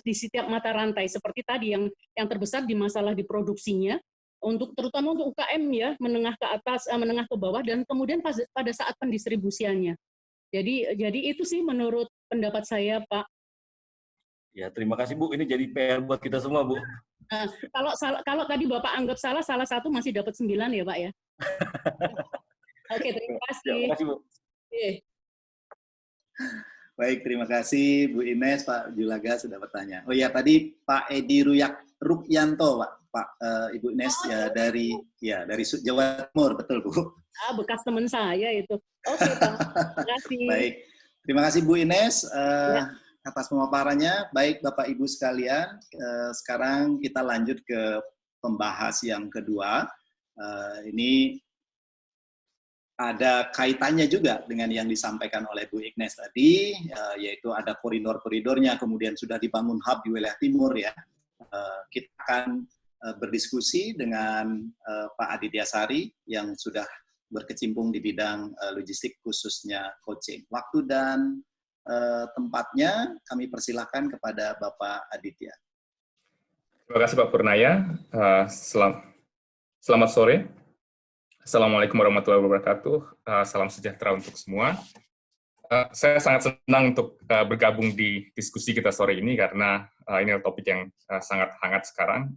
di setiap mata rantai seperti tadi yang terbesar di masalah di produksinya, terutama untuk UKM ya, menengah ke atas, menengah ke bawah, dan kemudian pada saat pendistribusiannya. Jadi itu sih menurut pendapat saya Pak. Ya, terima kasih Bu. Ini jadi PR buat kita semua, Bu. Nah, kalau tadi Bapak anggap salah satu masih dapat 9 ya Pak ya. Oke, terima kasih. Terima kasih Bu. Baik, terima kasih Bu Ines, Pak Julaga sudah bertanya. Oh ya, tadi Pak Edi Rukyanto, Pak Ibu Ines dari Jawa Timur, betul Bu? Bekas teman saya itu. Oke, Pak. Terima kasih. Baik, terima kasih Bu Ines. Atas pemaparannya. Baik Bapak Ibu sekalian, sekarang kita lanjut ke pembahas yang kedua. Ini ada kaitannya juga dengan yang disampaikan oleh Bu Ignes tadi, yaitu ada koridor-koridornya, kemudian sudah dibangun hub di wilayah timur ya. Kita akan berdiskusi dengan Pak Aditya Sari yang sudah berkecimpung di bidang logistik khususnya coaching. Waktu dan tempatnya kami persilahkan kepada Bapak Aditya. Terima kasih Pak Purnaya. Selamat sore. Assalamualaikum warahmatullahi wabarakatuh. Salam sejahtera untuk semua. Saya sangat senang untuk bergabung di diskusi kita sore ini karena ini adalah topik yang sangat hangat sekarang.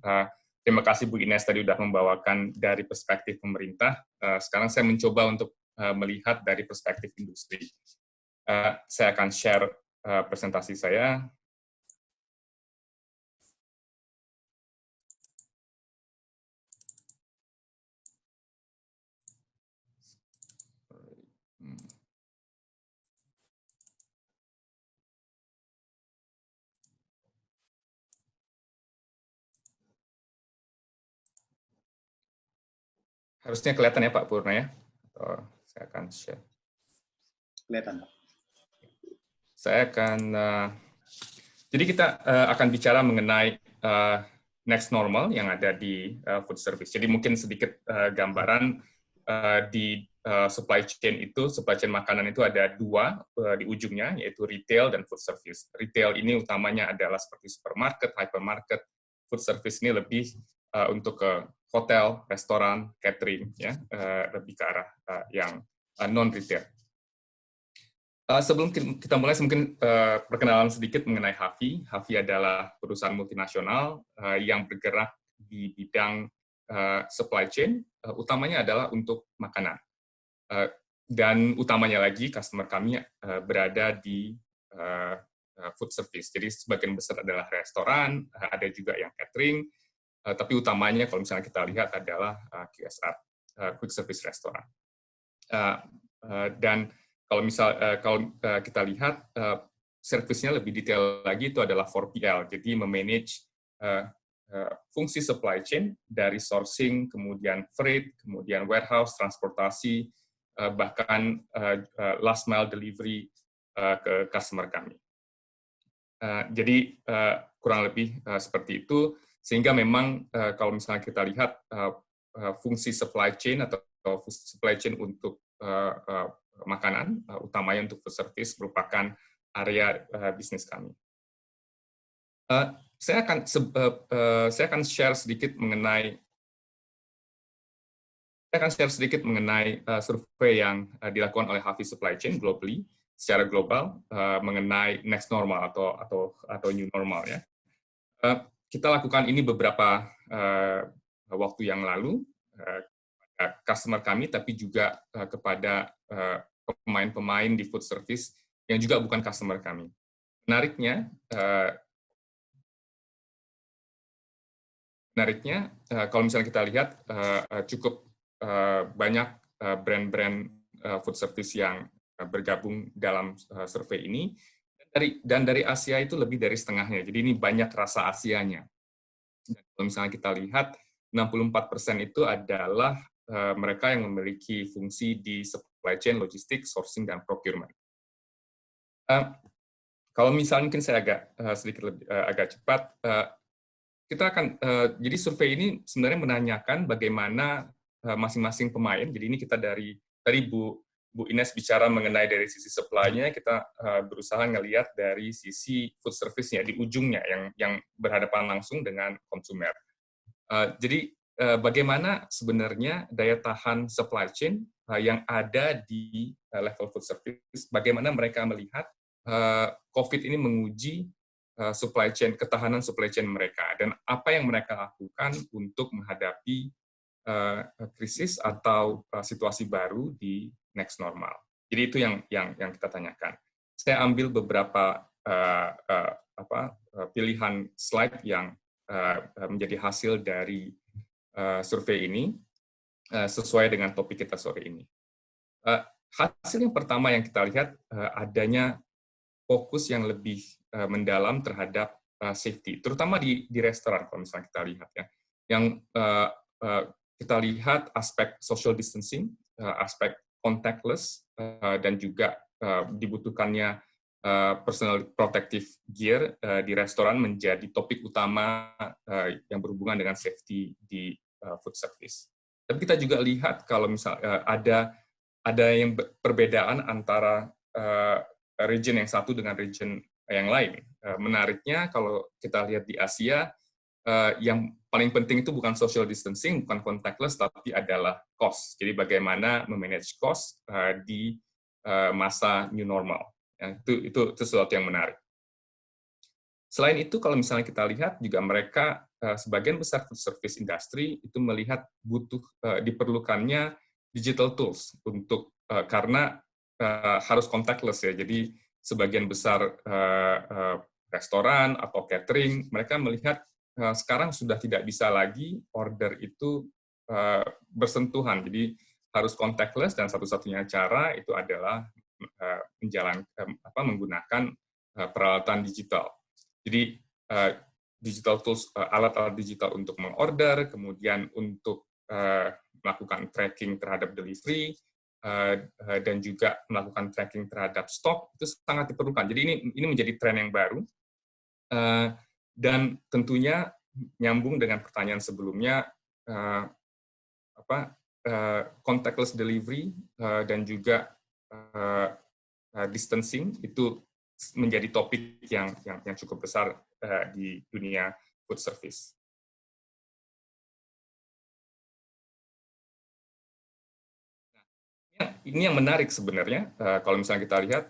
Terima kasih Bu Ines tadi sudah membawakan dari perspektif pemerintah. Sekarang saya mencoba untuk melihat dari perspektif industri. Saya akan share presentasi saya. Harusnya kelihatan ya Pak Purna ya? Saya akan share. Kelihatan Pak. Saya akan, jadi kita akan bicara mengenai next normal yang ada di food service. Jadi mungkin sedikit gambaran di supply chain makanan itu ada dua di ujungnya, yaitu retail dan food service. Retail ini utamanya adalah seperti supermarket, hypermarket. Food service ini lebih untuk ke hotel, restoran, catering, ya, lebih ke arah yang non-retail. Sebelum kita mulai, mungkin perkenalan sedikit mengenai HAVI. HAVI adalah perusahaan multinasional yang bergerak di bidang supply chain, utamanya adalah untuk makanan. Dan utamanya lagi, customer kami berada di food service. Jadi sebagian besar adalah restoran, ada juga yang catering, tapi utamanya kalau misalnya kita lihat adalah QSR, quick service restaurant. Dan kalau kita lihat servisnya lebih detail lagi, itu adalah 4PL, jadi memanage fungsi supply chain dari sourcing, kemudian freight, kemudian warehouse, transportasi, bahkan last mile delivery ke customer kami. Jadi kurang lebih seperti itu, sehingga memang kalau misalnya kita lihat fungsi supply chain atau supply chain untuk makanan, utamanya untuk food service, merupakan area bisnis kami. Saya akan share sedikit mengenai Saya akan share sedikit mengenai survei yang dilakukan oleh Hafiz Supply Chain globally, secara global, mengenai next normal atau new normal ya. Kita lakukan ini beberapa waktu yang lalu, customer kami, tapi juga kepada pemain-pemain di food service yang juga bukan customer kami. Menariknya, kalau misalnya kita lihat cukup banyak brand-brand food service yang bergabung dalam survei ini, dan dari Asia itu lebih dari setengahnya. Jadi ini banyak rasa Asianya. Dan kalau misalnya kita lihat, 64% itu adalah mereka yang memiliki fungsi di supply chain, logistik, sourcing, dan procurement. Kalau misalnya mungkin saya agak cepat, kita akan jadi survei ini sebenarnya menanyakan bagaimana masing-masing pemain. Jadi ini kita dari Bu Ines bicara mengenai dari sisi supply-nya, kita berusaha ngelihat dari sisi food service-nya di ujungnya yang berhadapan langsung dengan konsumer. Jadi bagaimana sebenarnya daya tahan supply chain yang ada di level food service, bagaimana mereka melihat COVID ini menguji supply chain, ketahanan supply chain mereka, dan apa yang mereka lakukan untuk menghadapi krisis atau situasi baru di next normal. Jadi itu yang kita tanyakan. Saya ambil beberapa pilihan slide yang menjadi hasil dari survei ini sesuai dengan topik kita sore ini. Hasil yang pertama yang kita lihat adanya fokus yang lebih mendalam terhadap safety, terutama di restoran kalau misalnya kita lihat ya. Yang kita lihat aspek social distancing, aspek contactless, dan juga dibutuhkannya personal protective gear di restoran menjadi topik utama yang berhubungan dengan safety di food service. Tapi kita juga lihat kalau misalnya ada yang perbedaan antara region yang satu dengan region yang lain. Menariknya kalau kita lihat di Asia, yang paling penting itu bukan social distancing, bukan contactless, tapi adalah cost. Jadi bagaimana memanage cost di masa new normal. Itu sesuatu yang menarik. Selain itu, kalau misalnya kita lihat juga mereka sebagian besar food service industry itu melihat diperlukannya digital tools untuk karena harus contactless ya. Jadi sebagian besar restoran atau catering mereka melihat sekarang sudah tidak bisa lagi order itu bersentuhan. Jadi harus contactless dan satu-satunya cara itu adalah menggunakan peralatan digital. Jadi digital tools, alat-alat digital untuk mengorder, kemudian untuk melakukan tracking terhadap delivery, dan juga melakukan tracking terhadap stok itu sangat diperlukan. Jadi ini menjadi tren yang baru, dan tentunya nyambung dengan pertanyaan sebelumnya, contactless delivery dan juga distancing itu menjadi topik yang cukup besar di dunia food service. Ini yang menarik sebenarnya, kalau misalnya kita lihat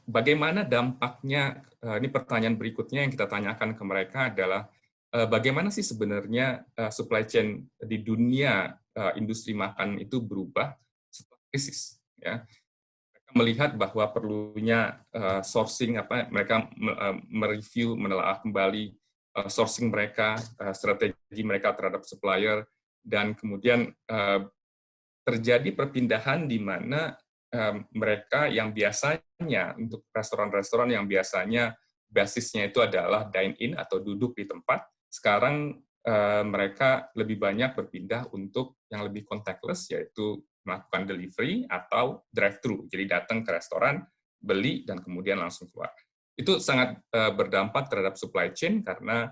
bagaimana dampaknya, ini pertanyaan berikutnya yang kita tanyakan ke mereka adalah bagaimana sih sebenarnya supply chain di dunia industri makan itu berubah setelah krisis. Ya. Mereka melihat bahwa perlunya sourcing, mereka mereview, menelaah kembali sourcing mereka, strategi mereka terhadap supplier, dan kemudian terjadi perpindahan di mana mereka yang biasanya untuk restoran-restoran yang biasanya basisnya itu adalah dine-in atau duduk di tempat, sekarang mereka lebih banyak berpindah untuk yang lebih contactless, yaitu melakukan delivery atau drive-thru. Jadi datang ke restoran, beli, dan kemudian langsung keluar. Itu sangat berdampak terhadap supply chain karena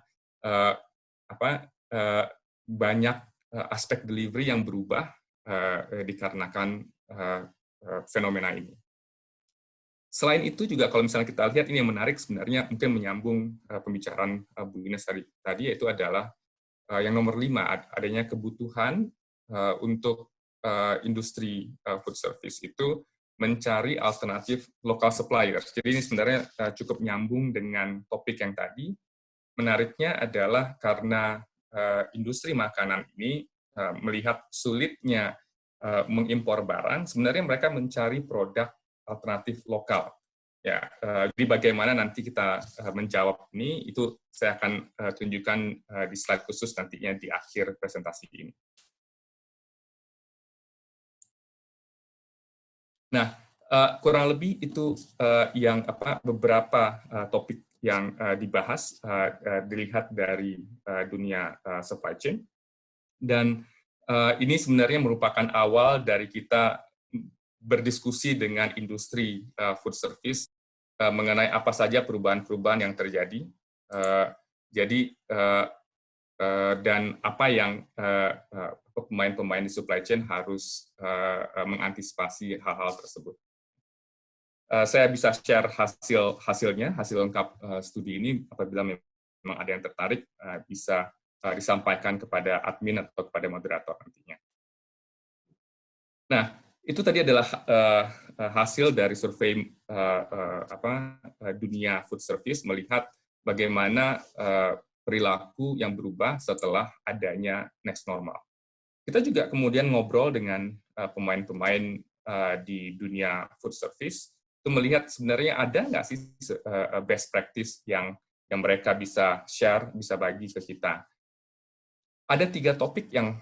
banyak aspek delivery yang berubah dikarenakan fenomena ini. Selain itu juga kalau misalnya kita lihat ini yang menarik sebenarnya mungkin menyambung pembicaraan Bu Ines tadi yaitu adalah yang nomor 5, adanya kebutuhan untuk industri food service itu mencari alternatif local suppliers. Jadi ini sebenarnya cukup nyambung dengan topik yang tadi. Menariknya adalah karena industri makanan ini melihat sulitnya mengimpor barang, sebenarnya mereka mencari produk alternatif lokal. Ya, jadi bagaimana nanti kita menjawab ini, itu saya akan tunjukkan di slide khusus nantinya di akhir presentasi ini. Nah, kurang lebih itu yang beberapa topik yang dibahas dilihat dari dunia supply chain, dan ini sebenarnya merupakan awal dari kita berdiskusi dengan industri food service mengenai apa saja perubahan-perubahan yang terjadi. Dan apa yang pemain-pemain di supply chain harus mengantisipasi hal-hal tersebut. Saya bisa share hasil lengkap studi ini. Apabila memang ada yang tertarik, bisa disampaikan kepada admin atau kepada moderator nantinya. Nah, itu tadi adalah hasil dari survei dunia food service melihat bagaimana perilaku yang berubah setelah adanya next normal. Kita juga kemudian ngobrol dengan pemain-pemain di dunia food service itu melihat sebenarnya ada nggak sih best practice yang mereka bisa share, bisa bagi ke kita. Ada 3 topik yang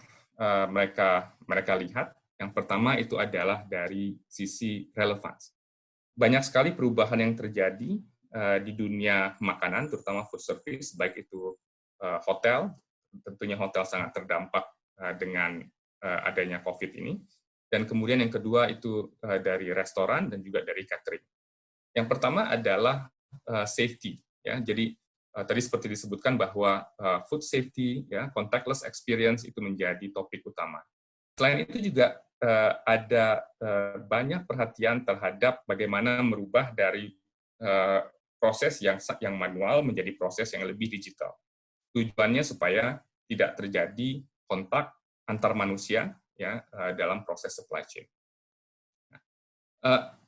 mereka lihat. Yang pertama itu adalah dari sisi relevance. Banyak sekali perubahan yang terjadi di dunia makanan, terutama food service, baik itu hotel, tentunya hotel sangat terdampak dengan adanya COVID ini, dan kemudian yang kedua itu dari restoran dan juga dari catering. Yang pertama adalah safety, ya. Jadi tadi seperti disebutkan bahwa food safety, ya, contactless experience itu menjadi topik utama. Selain itu juga ada banyak perhatian terhadap bagaimana merubah dari proses yang manual menjadi proses yang lebih digital. Tujuannya supaya tidak terjadi kontak antar manusia, ya, dalam proses supply chain.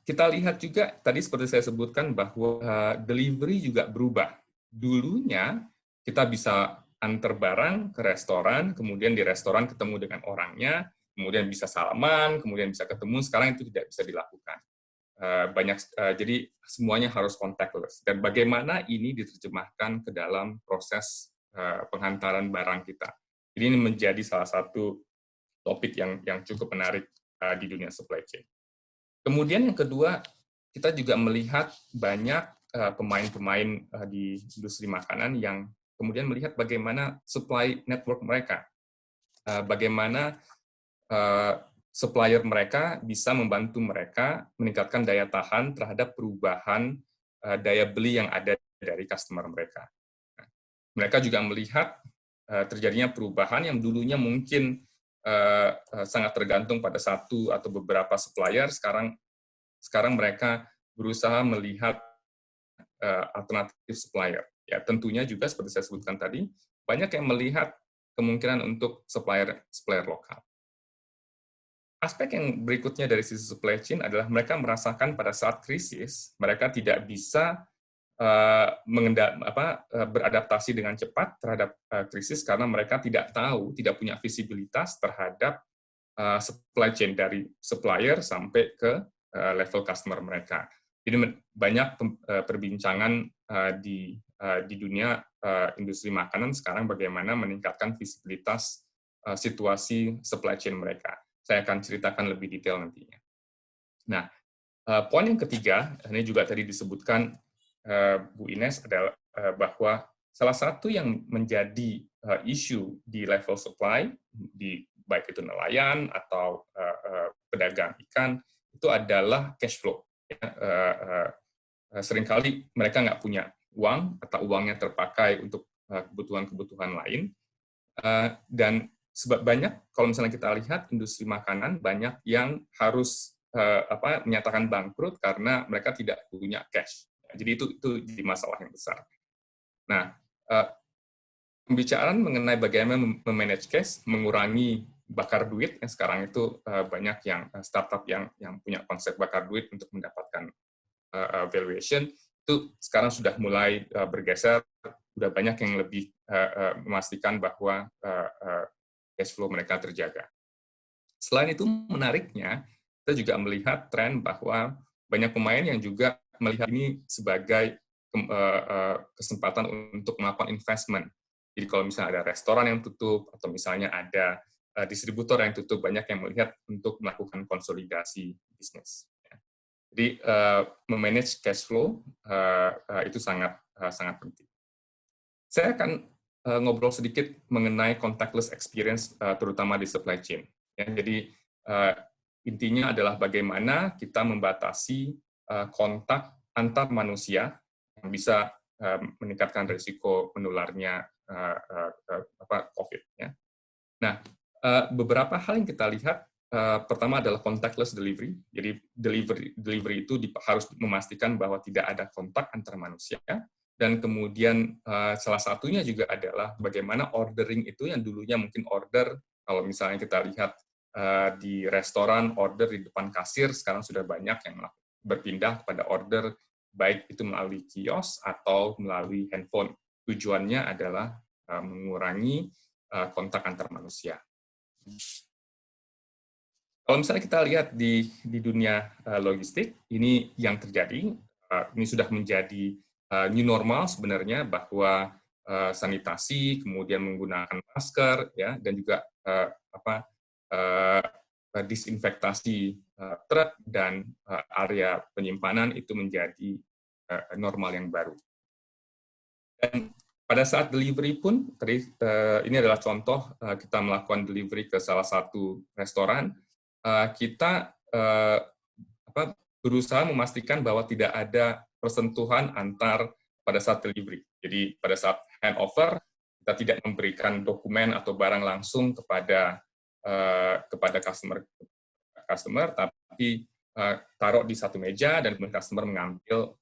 Kita lihat juga tadi seperti saya sebutkan bahwa delivery juga berubah. Dulunya kita bisa antar barang ke restoran, kemudian di restoran ketemu dengan orangnya, kemudian bisa salaman, kemudian bisa ketemu. Sekarang itu tidak bisa dilakukan. Jadi semuanya harus contactless. Dan bagaimana ini diterjemahkan ke dalam proses penghantaran barang kita. Jadi ini menjadi salah satu topik yang cukup menarik di dunia supply chain. Kemudian yang kedua, kita juga melihat banyak pemain-pemain di industri makanan yang kemudian melihat bagaimana supply network mereka, bagaimana supplier mereka bisa membantu mereka meningkatkan daya tahan terhadap perubahan daya beli yang ada dari customer mereka. Mereka juga melihat terjadinya perubahan yang dulunya mungkin sangat tergantung pada satu atau beberapa supplier, sekarang mereka berusaha melihat alternatif supplier. Ya, tentunya juga seperti saya sebutkan tadi, banyak yang melihat kemungkinan untuk supplier lokal. Aspek yang berikutnya dari sisi supply chain adalah mereka merasakan pada saat krisis, mereka tidak bisa beradaptasi dengan cepat terhadap krisis karena mereka tidak tahu, tidak punya visibilitas terhadap supply chain dari supplier sampai ke level customer mereka. Jadi banyak perbincangan di dunia industri makanan sekarang bagaimana meningkatkan visibilitas situasi supply chain mereka. Saya akan ceritakan lebih detail nantinya. Nah, poin yang ketiga, ini juga tadi disebutkan Bu Ines, adalah bahwa salah satu yang menjadi isu di level supply, baik itu nelayan atau pedagang ikan, itu adalah cash flow. Seringkali mereka nggak punya uang atau uangnya terpakai untuk kebutuhan-kebutuhan lain, dan banyak, kalau misalnya kita lihat industri makanan, banyak yang harus menyatakan bangkrut karena mereka tidak punya cash. Jadi itu jadi masalah yang besar. Nah, pembicaraan mengenai bagaimana memanage cash, mengurangi bakar duit, sekarang itu banyak yang startup yang punya konsep bakar duit untuk mendapatkan valuation, itu sekarang sudah mulai bergeser, sudah banyak yang lebih memastikan bahwa cash flow mereka terjaga. Selain itu, menariknya, kita juga melihat tren bahwa banyak pemain yang juga melihat ini sebagai kesempatan untuk melakukan investment. Jadi kalau misalnya ada restoran yang tutup, atau misalnya ada distributor yang tutup, banyak yang melihat untuk melakukan konsolidasi bisnis. Jadi memanage cash flow itu sangat penting. Saya akan ngobrol sedikit mengenai contactless experience, terutama di supply chain. Ya, jadi intinya adalah bagaimana kita membatasi kontak antar manusia yang bisa meningkatkan risiko menularnya COVID. Ya. Nah, beberapa hal yang kita lihat, pertama adalah contactless delivery. Jadi delivery itu harus memastikan bahwa tidak ada kontak antar manusia. Dan kemudian salah satunya juga adalah bagaimana ordering itu yang dulunya mungkin order, kalau misalnya kita lihat di restoran order di depan kasir, sekarang sudah banyak yang berpindah kepada order baik itu melalui kios atau melalui handphone. Tujuannya adalah mengurangi kontak antar manusia. Kalau misalnya kita lihat di dunia logistik, ini yang terjadi, ini sudah menjadi new normal sebenarnya, bahwa sanitasi, kemudian menggunakan masker, ya, dan juga disinfektasi truk dan area penyimpanan itu menjadi normal yang baru. Dan pada saat delivery pun, ini adalah contoh kita melakukan delivery ke salah satu restoran, kita berusaha memastikan bahwa tidak ada persentuhan antar pada saat delivery. Jadi pada saat handover, kita tidak memberikan dokumen atau barang langsung kepada customer, tapi taruh di satu meja dan kemudian customer mengambil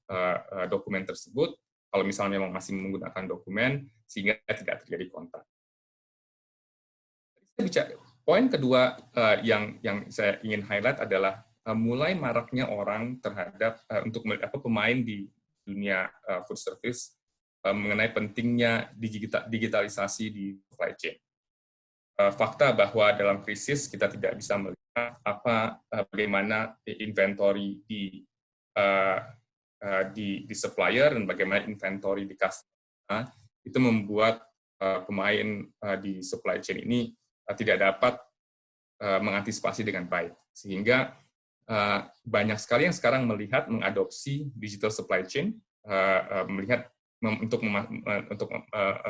dokumen tersebut. Kalau misalnya memang masih menggunakan dokumen, sehingga tidak terjadi kontak. Poin kedua yang saya ingin highlight adalah mulai maraknya orang terhadap untuk pemain di dunia food service mengenai pentingnya digitalisasi di supply chain. Fakta bahwa dalam krisis kita tidak bisa melihat bagaimana inventory di supplier dan bagaimana inventory di customer, itu membuat pemain di supply chain ini tidak dapat mengantisipasi dengan baik, sehingga banyak sekali yang sekarang mengadopsi digital supply chain, untuk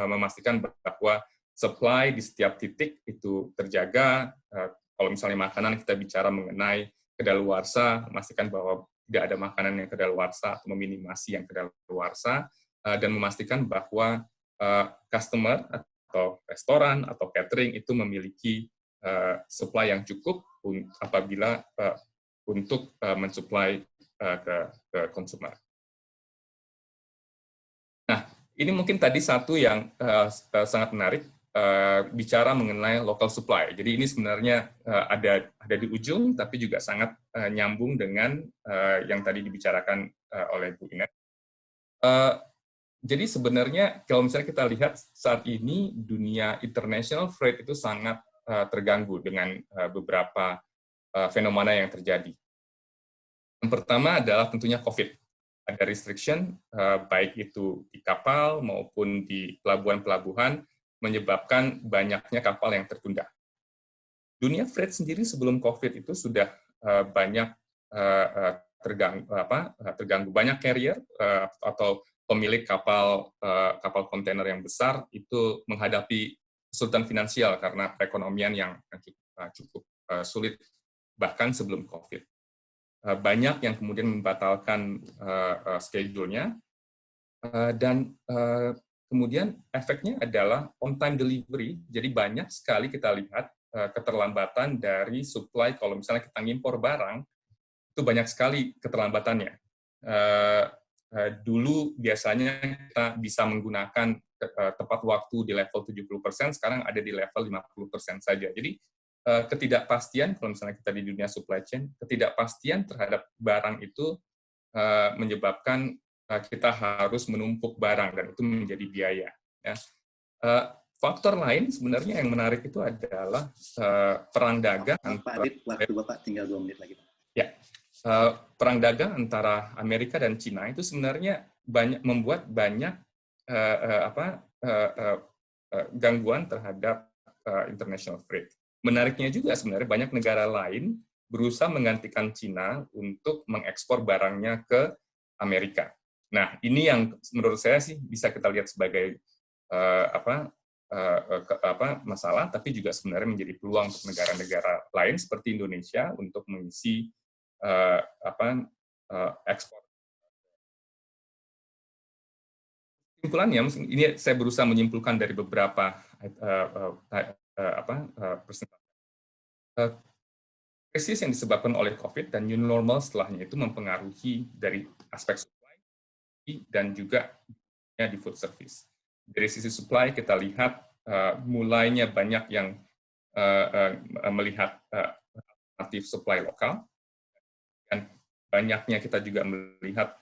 memastikan bahwa supply di setiap titik itu terjaga. Kalau misalnya makanan, kita bicara mengenai kedaluarsa, memastikan bahwa tidak ada makanan yang kedaluarsa atau meminimasi yang kedaluarsa, dan memastikan bahwa customer atau restoran atau catering itu memiliki supply yang cukup apabila untuk mensuplai ke konsumer. Nah, ini mungkin tadi satu yang sangat menarik, bicara mengenai local supply. Jadi ini sebenarnya ada di ujung, tapi juga sangat nyambung dengan yang tadi dibicarakan oleh Bu Inet. Jadi sebenarnya kalau misalnya kita lihat saat ini dunia international freight itu sangat terganggu dengan beberapa fenomena yang terjadi. Yang pertama adalah tentunya COVID. Ada restriction, baik itu di kapal maupun di pelabuhan-pelabuhan, menyebabkan banyaknya kapal yang tertunda. Dunia freight sendiri sebelum COVID itu sudah banyak terganggu. Banyak carrier atau pemilik kapal kontainer yang besar itu menghadapi kesulitan finansial karena perekonomian yang cukup sulit bahkan sebelum COVID. Banyak yang kemudian membatalkan schedule-nya, dan kemudian efeknya adalah on-time delivery. Jadi banyak sekali kita lihat keterlambatan dari supply. Kalau misalnya kita ngimpor barang, itu banyak sekali keterlambatannya. Dulu biasanya kita bisa menggunakan tepat waktu di level 70%, sekarang ada di level 50% saja. Jadi ketidakpastian, kalau misalnya kita di dunia supply chain, ketidakpastian terhadap barang itu menyebabkan kita harus menumpuk barang, dan itu menjadi biaya. Ya. Faktor lain sebenarnya yang menarik itu adalah perang dagang. Pak Adit, waktu Bapak tinggal 2 menit lagi. Ya, perang dagang antara Amerika dan Cina itu sebenarnya membuat banyak gangguan terhadap international trade. Menariknya juga sebenarnya banyak negara lain berusaha menggantikan Cina untuk mengekspor barangnya ke Amerika. Nah, ini yang menurut saya sih bisa kita lihat sebagai masalah, tapi juga sebenarnya menjadi peluang untuk negara-negara lain seperti Indonesia untuk mengisi ekspor. Kesimpulannya, ini saya berusaha menyimpulkan dari beberapa presentasi. Krisis yang disebabkan oleh COVID dan new normal setelahnya itu mempengaruhi dari aspek supply dan juga di food service. Dari sisi supply kita lihat mulainya banyak yang melihat alternatif supply lokal, dan banyaknya kita juga melihat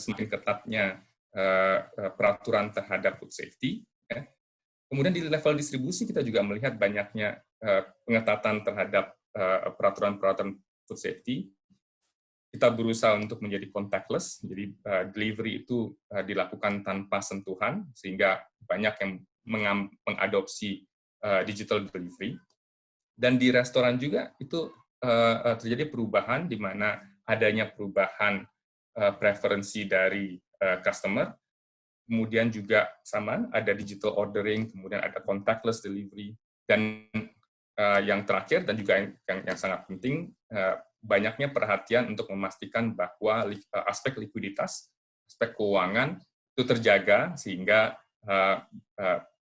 semakin ketatnya peraturan terhadap food safety. Ya. Kemudian di level distribusi kita juga melihat banyaknya pengetatan terhadap peraturan-peraturan food safety. Kita berusaha untuk menjadi contactless, jadi delivery itu dilakukan tanpa sentuhan, sehingga banyak yang mengadopsi digital delivery. Dan di restoran juga itu terjadi perubahan, di mana adanya perubahan preferensi dari customer, kemudian juga sama ada digital ordering, kemudian ada contactless delivery, dan yang terakhir dan juga yang sangat penting, banyaknya perhatian untuk memastikan bahwa aspek likuiditas, aspek keuangan itu terjaga sehingga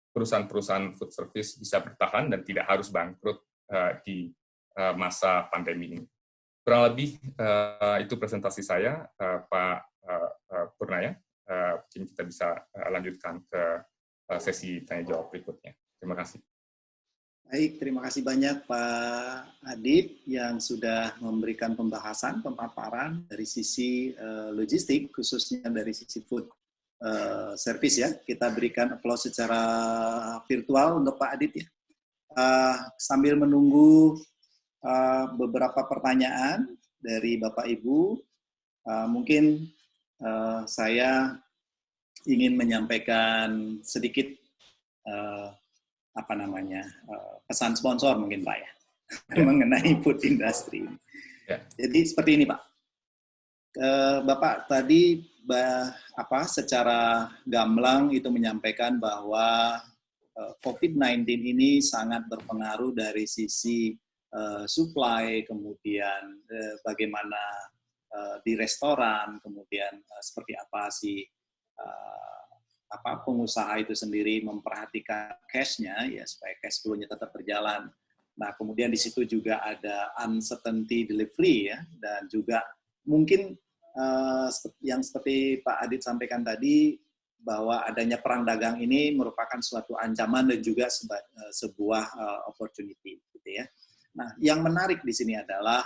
perusahaan-perusahaan food service bisa bertahan dan tidak harus bangkrut di masa pandemi ini. Kurang lebih itu presentasi saya, Pak Purnaya. Mungkin kita bisa lanjutkan ke sesi tanya-jawab berikutnya. Terima kasih. Baik, terima kasih banyak Pak Adit yang sudah memberikan pemaparan dari sisi logistik, khususnya dari sisi food service ya. Kita berikan applause secara virtual untuk Pak Adit ya. Sambil menunggu beberapa pertanyaan dari Bapak Ibu, mungkin saya ingin menyampaikan sedikit pesan sponsor mungkin Pak ya, mengenai food industry. Jadi seperti ini Pak, Bapak tadi secara gamblang itu menyampaikan bahwa COVID-19 ini sangat berpengaruh dari sisi supply, kemudian bagaimana di restoran, kemudian seperti apa sih pengusaha itu sendiri memperhatikan cash-nya ya supaya cash flow-nya tetap berjalan. Nah, kemudian di situ juga ada uncertainty delivery ya, dan juga mungkin yang seperti Pak Adit sampaikan tadi bahwa adanya perang dagang ini merupakan suatu ancaman dan juga sebuah opportunity gitu ya. Nah, yang menarik di sini adalah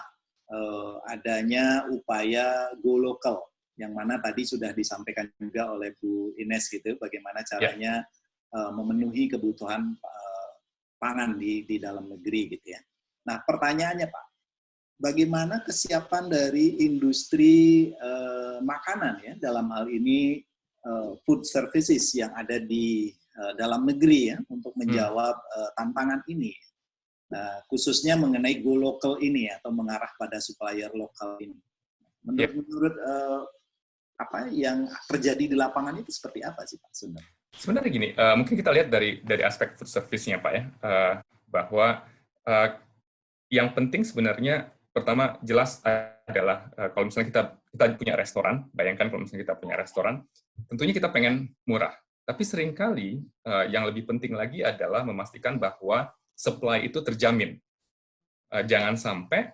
adanya upaya go local, yang mana tadi sudah disampaikan juga oleh Bu Ines gitu, bagaimana caranya memenuhi kebutuhan pangan di dalam negeri gitu ya. Nah, pertanyaannya Pak, bagaimana kesiapan dari industri makanan ya, dalam hal ini food services yang ada di dalam negeri ya, untuk menjawab tantangan ini, khususnya mengenai go local ini atau mengarah pada supplier lokal ini. Menurut apa yang terjadi di lapangan itu seperti apa sih Pak sebenarnya? Sebenarnya gini, mungkin kita lihat dari aspek food service-nya Pak ya, bahwa yang penting sebenarnya pertama jelas adalah kalau misalnya kita punya restoran, bayangkan kalau misalnya kita punya restoran, tentunya kita pengen murah. Tapi seringkali yang lebih penting lagi adalah memastikan bahwa supply itu terjamin. Jangan sampai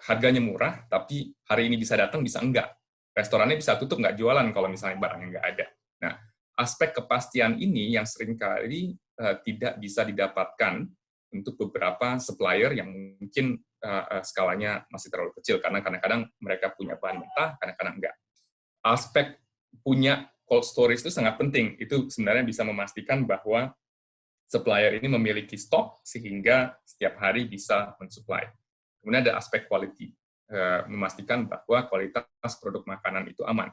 harganya murah, tapi hari ini bisa datang, bisa enggak. Restorannya bisa tutup, nggak jualan kalau misalnya barangnya nggak ada. Nah, aspek kepastian ini yang seringkali tidak bisa didapatkan untuk beberapa supplier yang mungkin skalanya masih terlalu kecil, karena kadang-kadang mereka punya bahan mentah, kadang-kadang enggak. Aspek punya cold storage itu sangat penting. Itu sebenarnya bisa memastikan bahwa supplier ini memiliki stok sehingga setiap hari bisa mensuplai. Kemudian ada aspek quality, memastikan bahwa kualitas produk makanan itu aman.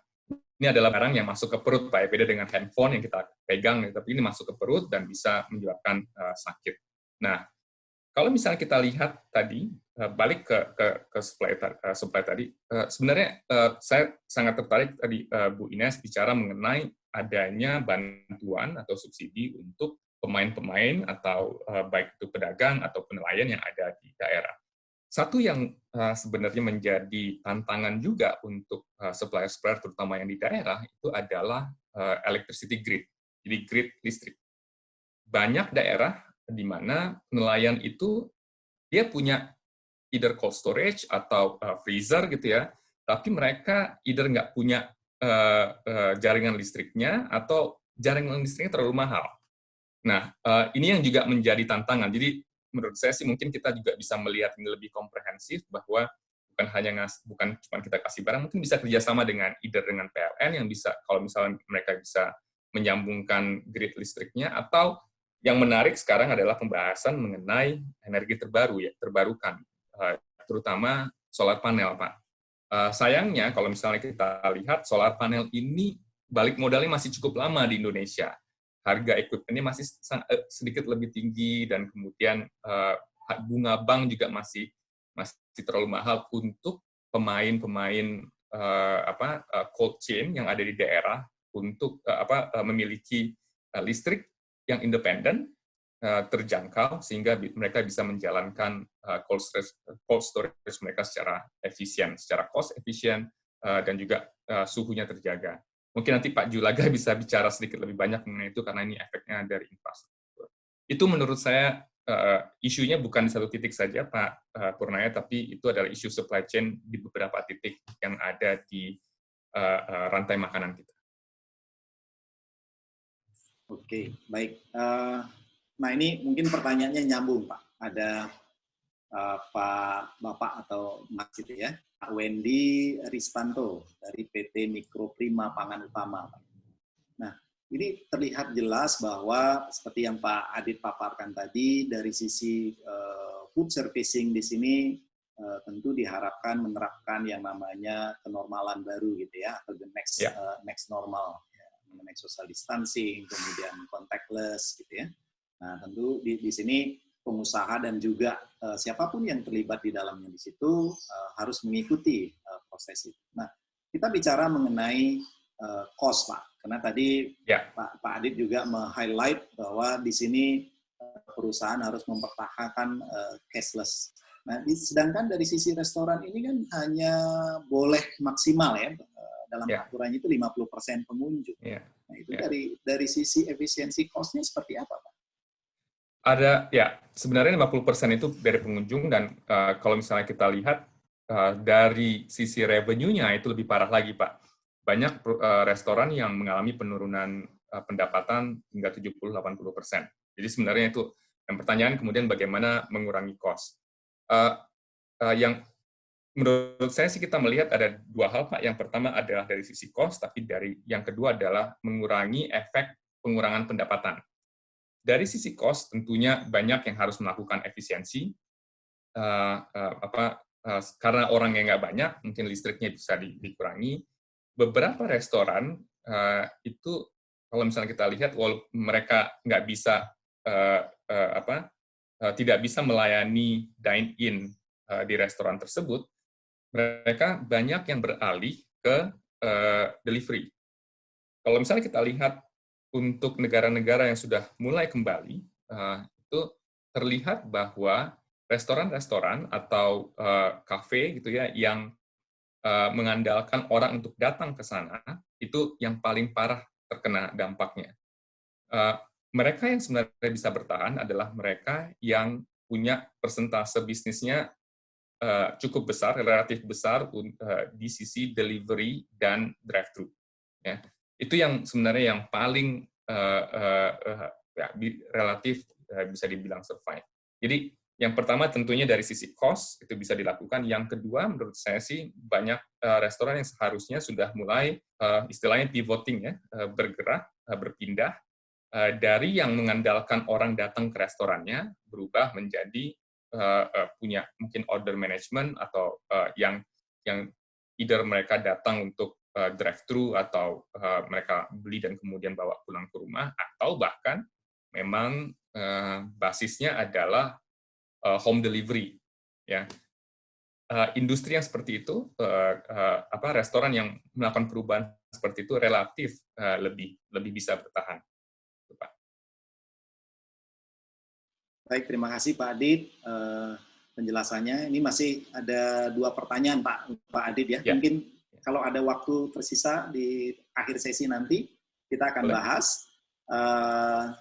Ini adalah barang yang masuk ke perut, Pak. Beda dengan handphone yang kita pegang, tapi ini masuk ke perut dan bisa menyebabkan sakit. Nah, kalau misalnya kita lihat tadi, balik ke supply tadi, sebenarnya saya sangat tertarik tadi Bu Ines bicara mengenai adanya bantuan atau subsidi untuk pemain-pemain atau baik itu pedagang atau nelayan yang ada di daerah. Satu yang sebenarnya menjadi tantangan juga untuk supplier-supplier terutama yang di daerah itu adalah electricity grid, jadi grid listrik. Banyak daerah di mana nelayan itu dia punya either cold storage atau freezer gitu ya, tapi mereka either nggak punya jaringan listriknya atau jaringan listriknya terlalu mahal. Nah, ini yang juga menjadi tantangan. Jadi menurut saya sih mungkin kita juga bisa melihat ini lebih komprehensif bahwa bukan cuma kita kasih barang, mungkin bisa kerjasama dengan dengan PLN yang bisa kalau misalnya mereka bisa menyambungkan grid listriknya, atau yang menarik sekarang adalah pembahasan mengenai energi terbarukan, terutama solar panel, Pak. Sayangnya kalau misalnya kita lihat solar panel ini balik modalnya masih cukup lama di Indonesia. Harga equipment-nya masih sedikit lebih tinggi dan kemudian bunga bank juga masih terlalu mahal untuk pemain cold chain yang ada di daerah untuk memiliki listrik yang independen, terjangkau sehingga mereka bisa menjalankan cold storage mereka secara efisien, secara cost efisien dan juga suhunya terjaga. Mungkin nanti Pak Julaga bisa bicara sedikit lebih banyak mengenai itu karena ini efeknya dari infrastruktur. Itu menurut saya isunya bukan di satu titik saja Pak Purnaya, tapi itu adalah isu supply chain di beberapa titik yang ada di rantai makanan kita. Oke, baik. Nah ini mungkin pertanyaannya nyambung Pak. Ada Pak Bapak atau Mas gitu ya. Pak Wendy Ristanto dari PT Mikroprima Pangan Utama. Nah, ini terlihat jelas bahwa seperti yang Pak Adit paparkan tadi, dari sisi food servicing di sini tentu diharapkan menerapkan yang namanya kenormalan baru gitu ya, atau the next normal, ya, mengenai social distancing, kemudian contactless gitu ya. Nah, tentu di sini pengusaha dan juga siapapun yang terlibat di dalamnya di situ harus mengikuti proses itu. Nah, kita bicara mengenai cost, Pak. Karena tadi Pak Adit juga meng-highlight bahwa di sini perusahaan harus mempertahankan cashless. Nah, sedangkan dari sisi restoran ini kan hanya boleh maksimal ya, dalam aturannya itu 50% pengunjung. Nah, itu dari sisi efisiensi cost-nya seperti apa, Pak? Ada, sebenarnya 50% itu dari pengunjung, dan kalau misalnya kita lihat dari sisi revenue-nya itu lebih parah lagi, Pak. Banyak restoran yang mengalami penurunan pendapatan hingga 70-80%. Jadi sebenarnya itu, yang pertanyaan kemudian bagaimana mengurangi cost. Yang menurut saya sih kita melihat ada dua hal, Pak. Yang pertama adalah dari sisi cost, tapi yang kedua adalah mengurangi efek pengurangan pendapatan. Dari sisi cost, tentunya banyak yang harus melakukan efisiensi, karena orang yang nggak banyak, mungkin listriknya bisa dikurangi. Beberapa restoran itu, kalau misalnya kita lihat, walaupun mereka nggak bisa, tidak bisa melayani dine-in di restoran tersebut, mereka banyak yang beralih ke delivery. Kalau misalnya kita lihat, untuk negara-negara yang sudah mulai kembali, itu terlihat bahwa restoran-restoran atau kafe gitu ya, yang mengandalkan orang untuk datang ke sana, itu yang paling parah terkena dampaknya. Mereka yang sebenarnya bisa bertahan adalah mereka yang punya persentase bisnisnya cukup besar, relatif besar di sisi delivery dan drive-thru. Ya. Itu yang sebenarnya yang paling relatif bisa dibilang survive. Jadi yang pertama tentunya dari sisi cost itu bisa dilakukan. Yang kedua menurut saya sih banyak restoran yang seharusnya sudah mulai istilahnya pivoting ya, bergerak, berpindah dari yang mengandalkan orang datang ke restorannya berubah menjadi punya mungkin order management atau yang either mereka datang untuk drive-thru atau mereka beli dan kemudian bawa pulang ke rumah, atau bahkan memang basisnya adalah home delivery, ya. Industri yang seperti itu, restoran yang melakukan perubahan seperti itu relatif lebih bisa bertahan, Pak. Baik, terima kasih Pak Adit penjelasannya. Ini masih ada 2 pertanyaan Pak Adit ya. Mungkin kalau ada waktu tersisa di akhir sesi nanti kita akan bahas.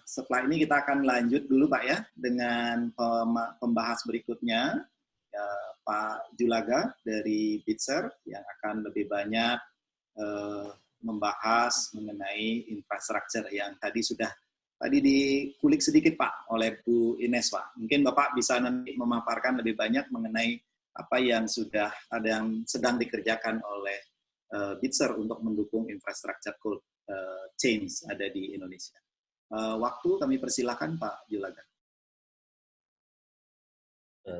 Setelah ini kita akan lanjut dulu Pak ya dengan pembahas berikutnya Pak Julaga dari Bitzer yang akan lebih banyak membahas mengenai infrastruktur yang tadi dikulik sedikit Pak oleh Bu Ines Pak. Mungkin Bapak bisa nanti memaparkan lebih banyak mengenai apa yang sedang dikerjakan oleh Bitzer untuk mendukung infrastruktur cold change ada di Indonesia. Waktu kami persilakan Pak Julaga.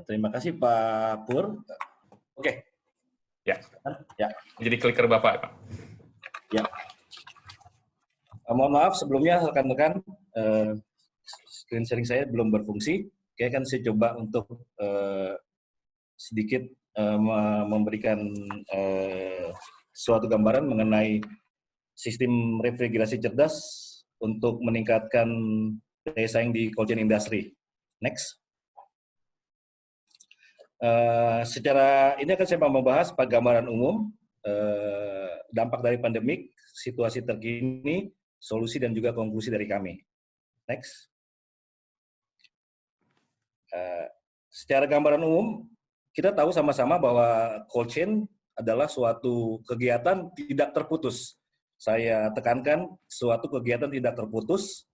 Terima kasih Pak Pur. Oke. Ya. Jadi clicker Bapak, Pak. Ya. Mohon maaf sebelumnya rekan-rekan, screen sharing saya belum berfungsi. Oke, kan saya coba untuk sedikit memberikan suatu gambaran mengenai sistem refrigerasi cerdas untuk meningkatkan daya saing di cold chain industry. Next. Secara ini akan saya membahas gambaran umum dampak dari pandemik, situasi terkini, solusi dan juga konklusi dari kami. Next. Secara gambaran umum, kita tahu sama-sama bahwa cold chain adalah suatu kegiatan tidak terputus. Saya tekankan suatu kegiatan tidak terputus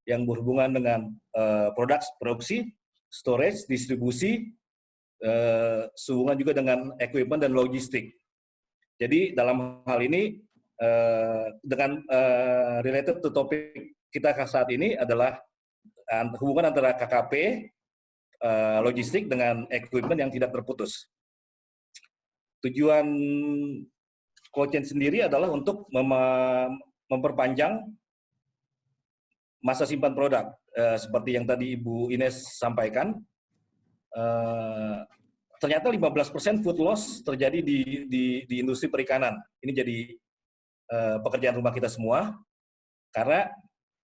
yang berhubungan dengan produksi, storage, distribusi, sehubungan juga dengan equipment dan logistik. Jadi dalam hal ini dengan related to topik kita saat ini adalah hubungan antara KKP, logistik dengan equipment yang tidak terputus. Tujuan cold chain sendiri adalah untuk memperpanjang masa simpan produk. Seperti yang tadi Ibu Ines sampaikan, ternyata 15% food loss terjadi di industri perikanan. Ini jadi pekerjaan rumah kita semua, karena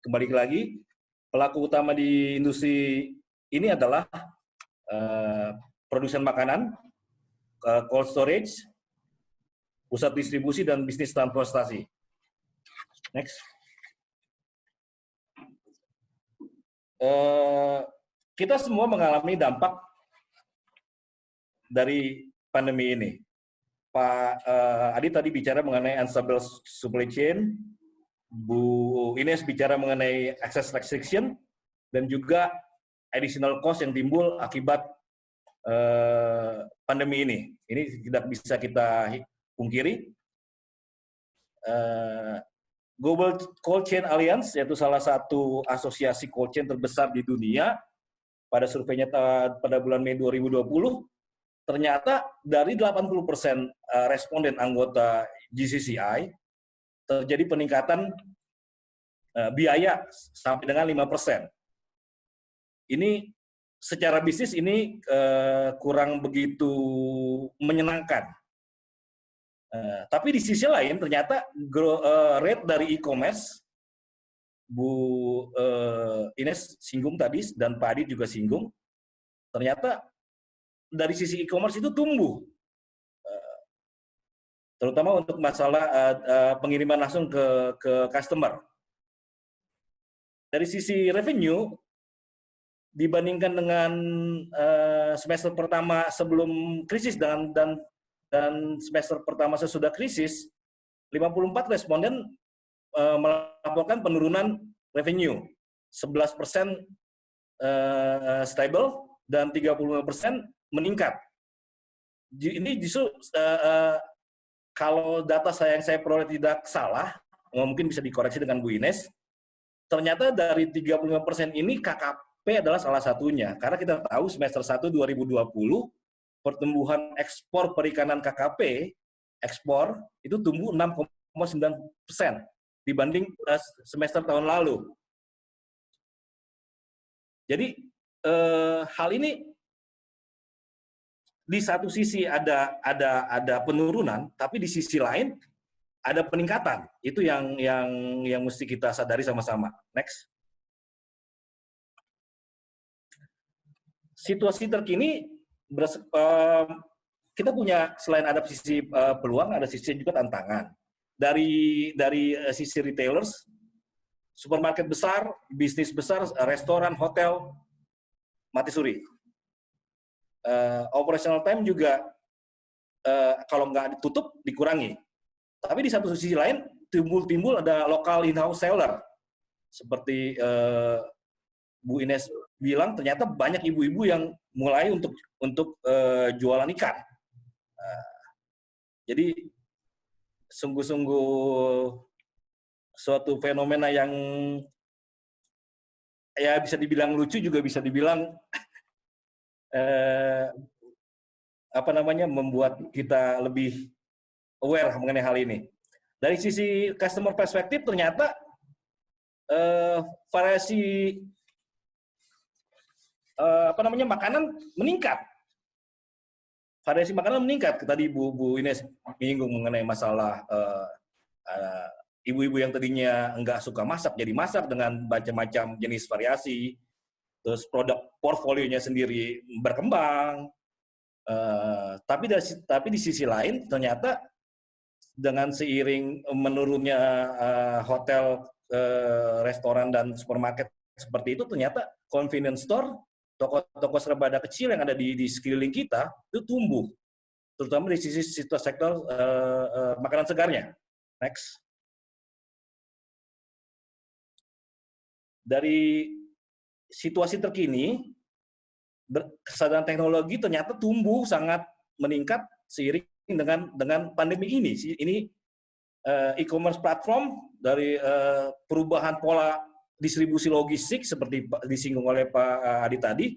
kembali lagi, pelaku utama di industri ini adalah produsen makanan, cold storage, pusat distribusi, dan bisnis transportasi. Next. Kita semua mengalami dampak dari pandemi ini. Pak Adi tadi bicara mengenai unstable supply chain, Bu Ines bicara mengenai access restriction, dan juga additional cost yang timbul akibat pandemi ini. Ini tidak bisa kita pungkiri. Global Cold Chain Alliance, yaitu salah satu asosiasi cold chain terbesar di dunia, pada surveinya pada bulan Mei 2020, ternyata dari 80% responden anggota GCCI, terjadi peningkatan biaya sampai dengan 5%. Ini secara bisnis ini kurang begitu menyenangkan. Tapi di sisi lain ternyata rate dari e-commerce, Bu Ines singgung tadi dan Pak Adi juga singgung, ternyata dari sisi e-commerce itu tumbuh, terutama untuk masalah pengiriman langsung ke customer. Dari sisi revenue, dibandingkan dengan semester pertama sebelum krisis dan semester pertama sesudah krisis, 54 responden melaporkan penurunan revenue, 11% stable dan 35% meningkat. Ini justru kalau data yang saya peroleh tidak salah, mungkin bisa dikoreksi dengan Bu Ines, ternyata dari 35% ini KKP adalah salah satunya. Karena kita tahu semester 1 2020, pertumbuhan ekspor perikanan KKP, ekspor, itu tumbuh 6,9% dibanding semester tahun lalu. Jadi, hal ini di satu sisi ada penurunan, tapi di sisi lain ada peningkatan. Itu yang mesti kita sadari sama-sama. Next. Situasi terkini kita punya selain ada sisi peluang, ada sisi juga tantangan. Dari sisi retailers, supermarket besar, bisnis besar, restoran, hotel mati suri. Operational time juga kalau nggak ditutup dikurangi. Tapi di satu sisi lain timbul ada lokal in-house seller seperti Bu Ines bilang, ternyata banyak ibu-ibu yang mulai untuk jualan ikan. Jadi sungguh-sungguh suatu fenomena yang ya bisa dibilang lucu, juga bisa dibilang membuat kita lebih aware mengenai hal ini. Dari sisi customer perspektif, ternyata variasi makanan meningkat. Variasi makanan meningkat. Tadi Bu Ines menyinggung mengenai masalah ibu-ibu yang tadinya nggak suka masak jadi masak dengan macam-macam jenis variasi. Terus produk portfolionya sendiri berkembang, tapi di sisi lain ternyata dengan seiring menurunnya hotel, restoran dan supermarket seperti itu, ternyata convenience store, toko-toko serbada kecil yang ada di sekeliling kita itu tumbuh, terutama di sisi sektor makanan segarnya. Next. Dari situasi terkini, kesadaran teknologi ternyata tumbuh sangat meningkat seiring dengan pandemi ini. Ini e-commerce platform dari perubahan pola distribusi logistik seperti disinggung oleh Pak Adi tadi.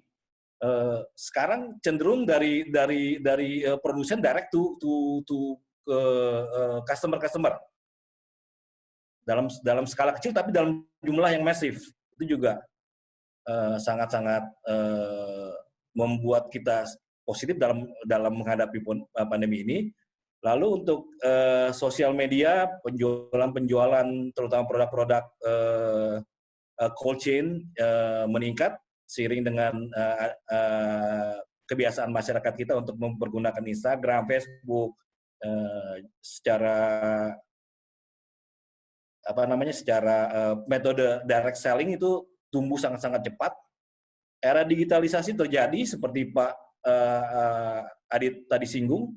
Sekarang cenderung dari produsen direct to customer dalam skala kecil tapi dalam jumlah yang masif. Itu juga sangat-sangat membuat kita positif dalam menghadapi pandemi ini. Lalu untuk sosial media, penjualan terutama produk-produk cold chain meningkat seiring dengan kebiasaan masyarakat kita untuk mempergunakan Instagram, Facebook secara metode direct selling itu tumbuh sangat-sangat cepat. Era digitalisasi terjadi seperti Pak Adit tadi singgung,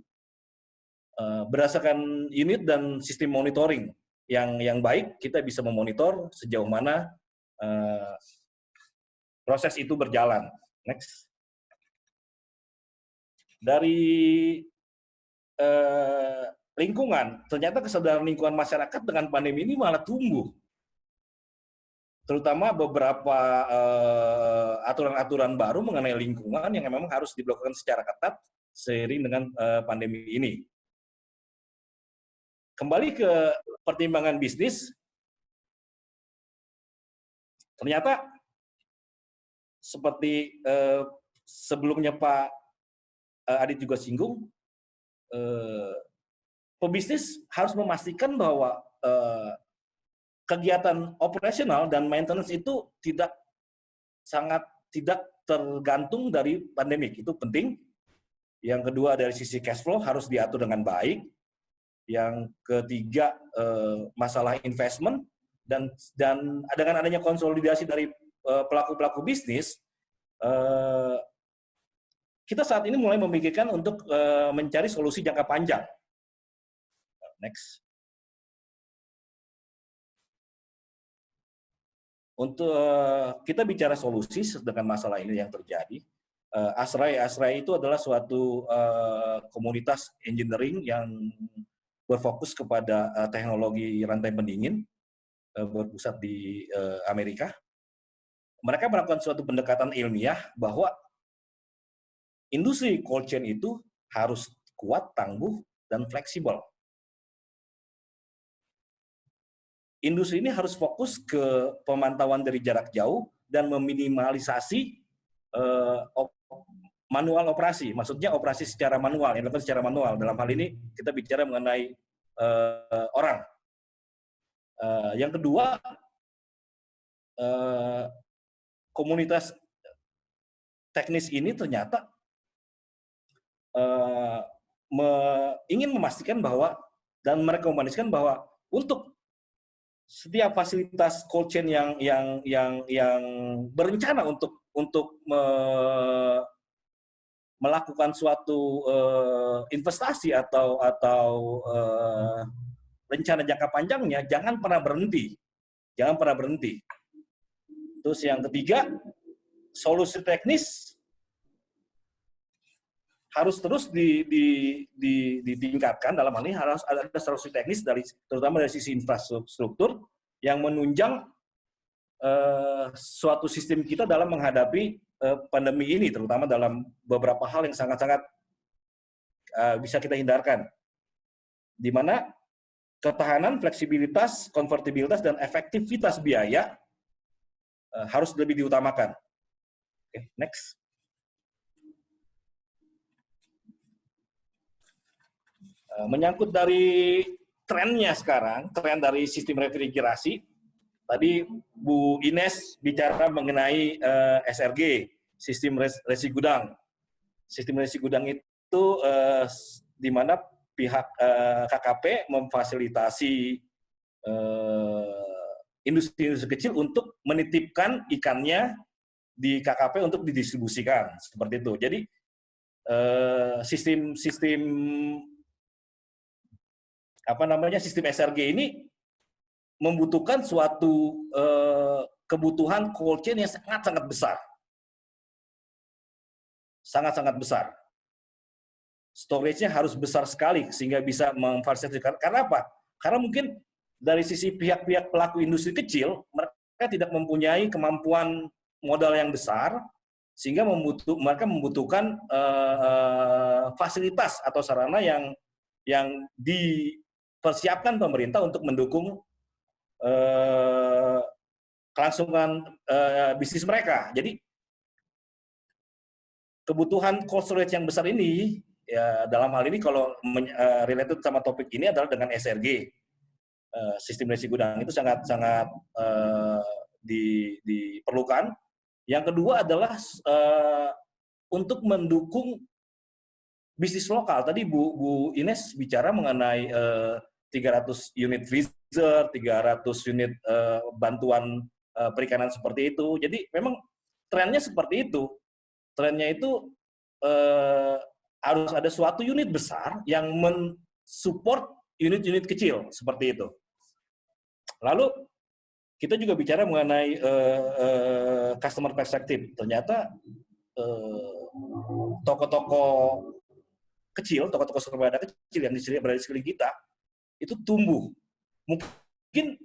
berdasarkan unit dan sistem monitoring yang baik, kita bisa memonitor sejauh mana proses itu berjalan. Next. Dari lingkungan, ternyata kesadaran lingkungan masyarakat dengan pandemi ini malah tumbuh. Terutama beberapa aturan-aturan baru mengenai lingkungan yang memang harus dilakukan secara ketat seiring dengan pandemi ini. Kembali ke pertimbangan bisnis, ternyata seperti sebelumnya Pak Adit juga singgung, pebisnis harus memastikan bahwa kegiatan operasional dan maintenance itu tidak tergantung dari pandemik. Itu penting. Yang kedua, dari sisi cash flow harus diatur dengan baik. Yang ketiga, masalah investment dan dengan adanya konsolidasi dari pelaku-pelaku bisnis, kita saat ini mulai memikirkan untuk mencari solusi jangka panjang. Next. Untuk kita bicara solusi dengan masalah ini yang terjadi. Asrai itu adalah suatu komunitas engineering yang berfokus kepada teknologi rantai pendingin, berpusat di Amerika. Mereka melakukan suatu pendekatan ilmiah bahwa industri cold chain itu harus kuat, tangguh, dan fleksibel. Industri ini harus fokus ke pemantauan dari jarak jauh dan meminimalisasi manual operasi. Maksudnya operasi secara manual, yang dilakukan secara manual. Dalam hal ini kita bicara mengenai orang. Yang kedua, komunitas teknis ini ternyata ingin memastikan bahwa dan merekomendasikan bahwa untuk setiap fasilitas cold chain yang berencana untuk melakukan suatu investasi atau rencana jangka panjangnya jangan pernah berhenti. Terus yang ketiga, solusi teknis harus terus ditingkatkan. Dalam hal ini harus ada solusi teknis terutama dari sisi infrastruktur yang menunjang suatu sistem kita dalam menghadapi pandemi ini, terutama dalam beberapa hal yang sangat-sangat bisa kita hindarkan, di mana ketahanan, fleksibilitas, konvertibilitas, dan efektivitas biaya harus lebih diutamakan. Oke, next. Menyangkut dari trennya sekarang, tren dari sistem refrigerasi, tadi Bu Ines bicara mengenai SRG, sistem resi gudang. Sistem resi gudang itu di mana pihak KKP memfasilitasi industri-industri kecil untuk menitipkan ikannya di KKP untuk didistribusikan, seperti itu. Jadi sistem SRG ini membutuhkan suatu kebutuhan cold chain yang sangat-sangat besar. Sangat-sangat besar. Storage-nya harus besar sekali sehingga bisa memfasilitasi. Karena apa? Karena mungkin dari sisi pihak-pihak pelaku industri kecil, mereka tidak mempunyai kemampuan modal yang besar, sehingga mereka membutuhkan fasilitas atau sarana yang dipersiapkan pemerintah untuk mendukung kelangsungan bisnis mereka. Jadi kebutuhan cold storage yang besar ini, ya dalam hal ini kalau related sama topik ini adalah dengan SRG, sistem resi gudang itu sangat-sangat diperlukan. Yang kedua adalah untuk mendukung bisnis lokal. Tadi Bu Ines bicara mengenai 300 unit freezer, 300 unit bantuan perikanan seperti itu. Jadi memang trennya seperti itu. Trennya itu harus ada suatu unit besar yang mensupport unit-unit kecil seperti itu. Lalu kita juga bicara mengenai customer perspective. Ternyata toko-toko kecil, toko-toko swadaya kecil yang berada di sekeliling kita itu tumbuh. Mungkin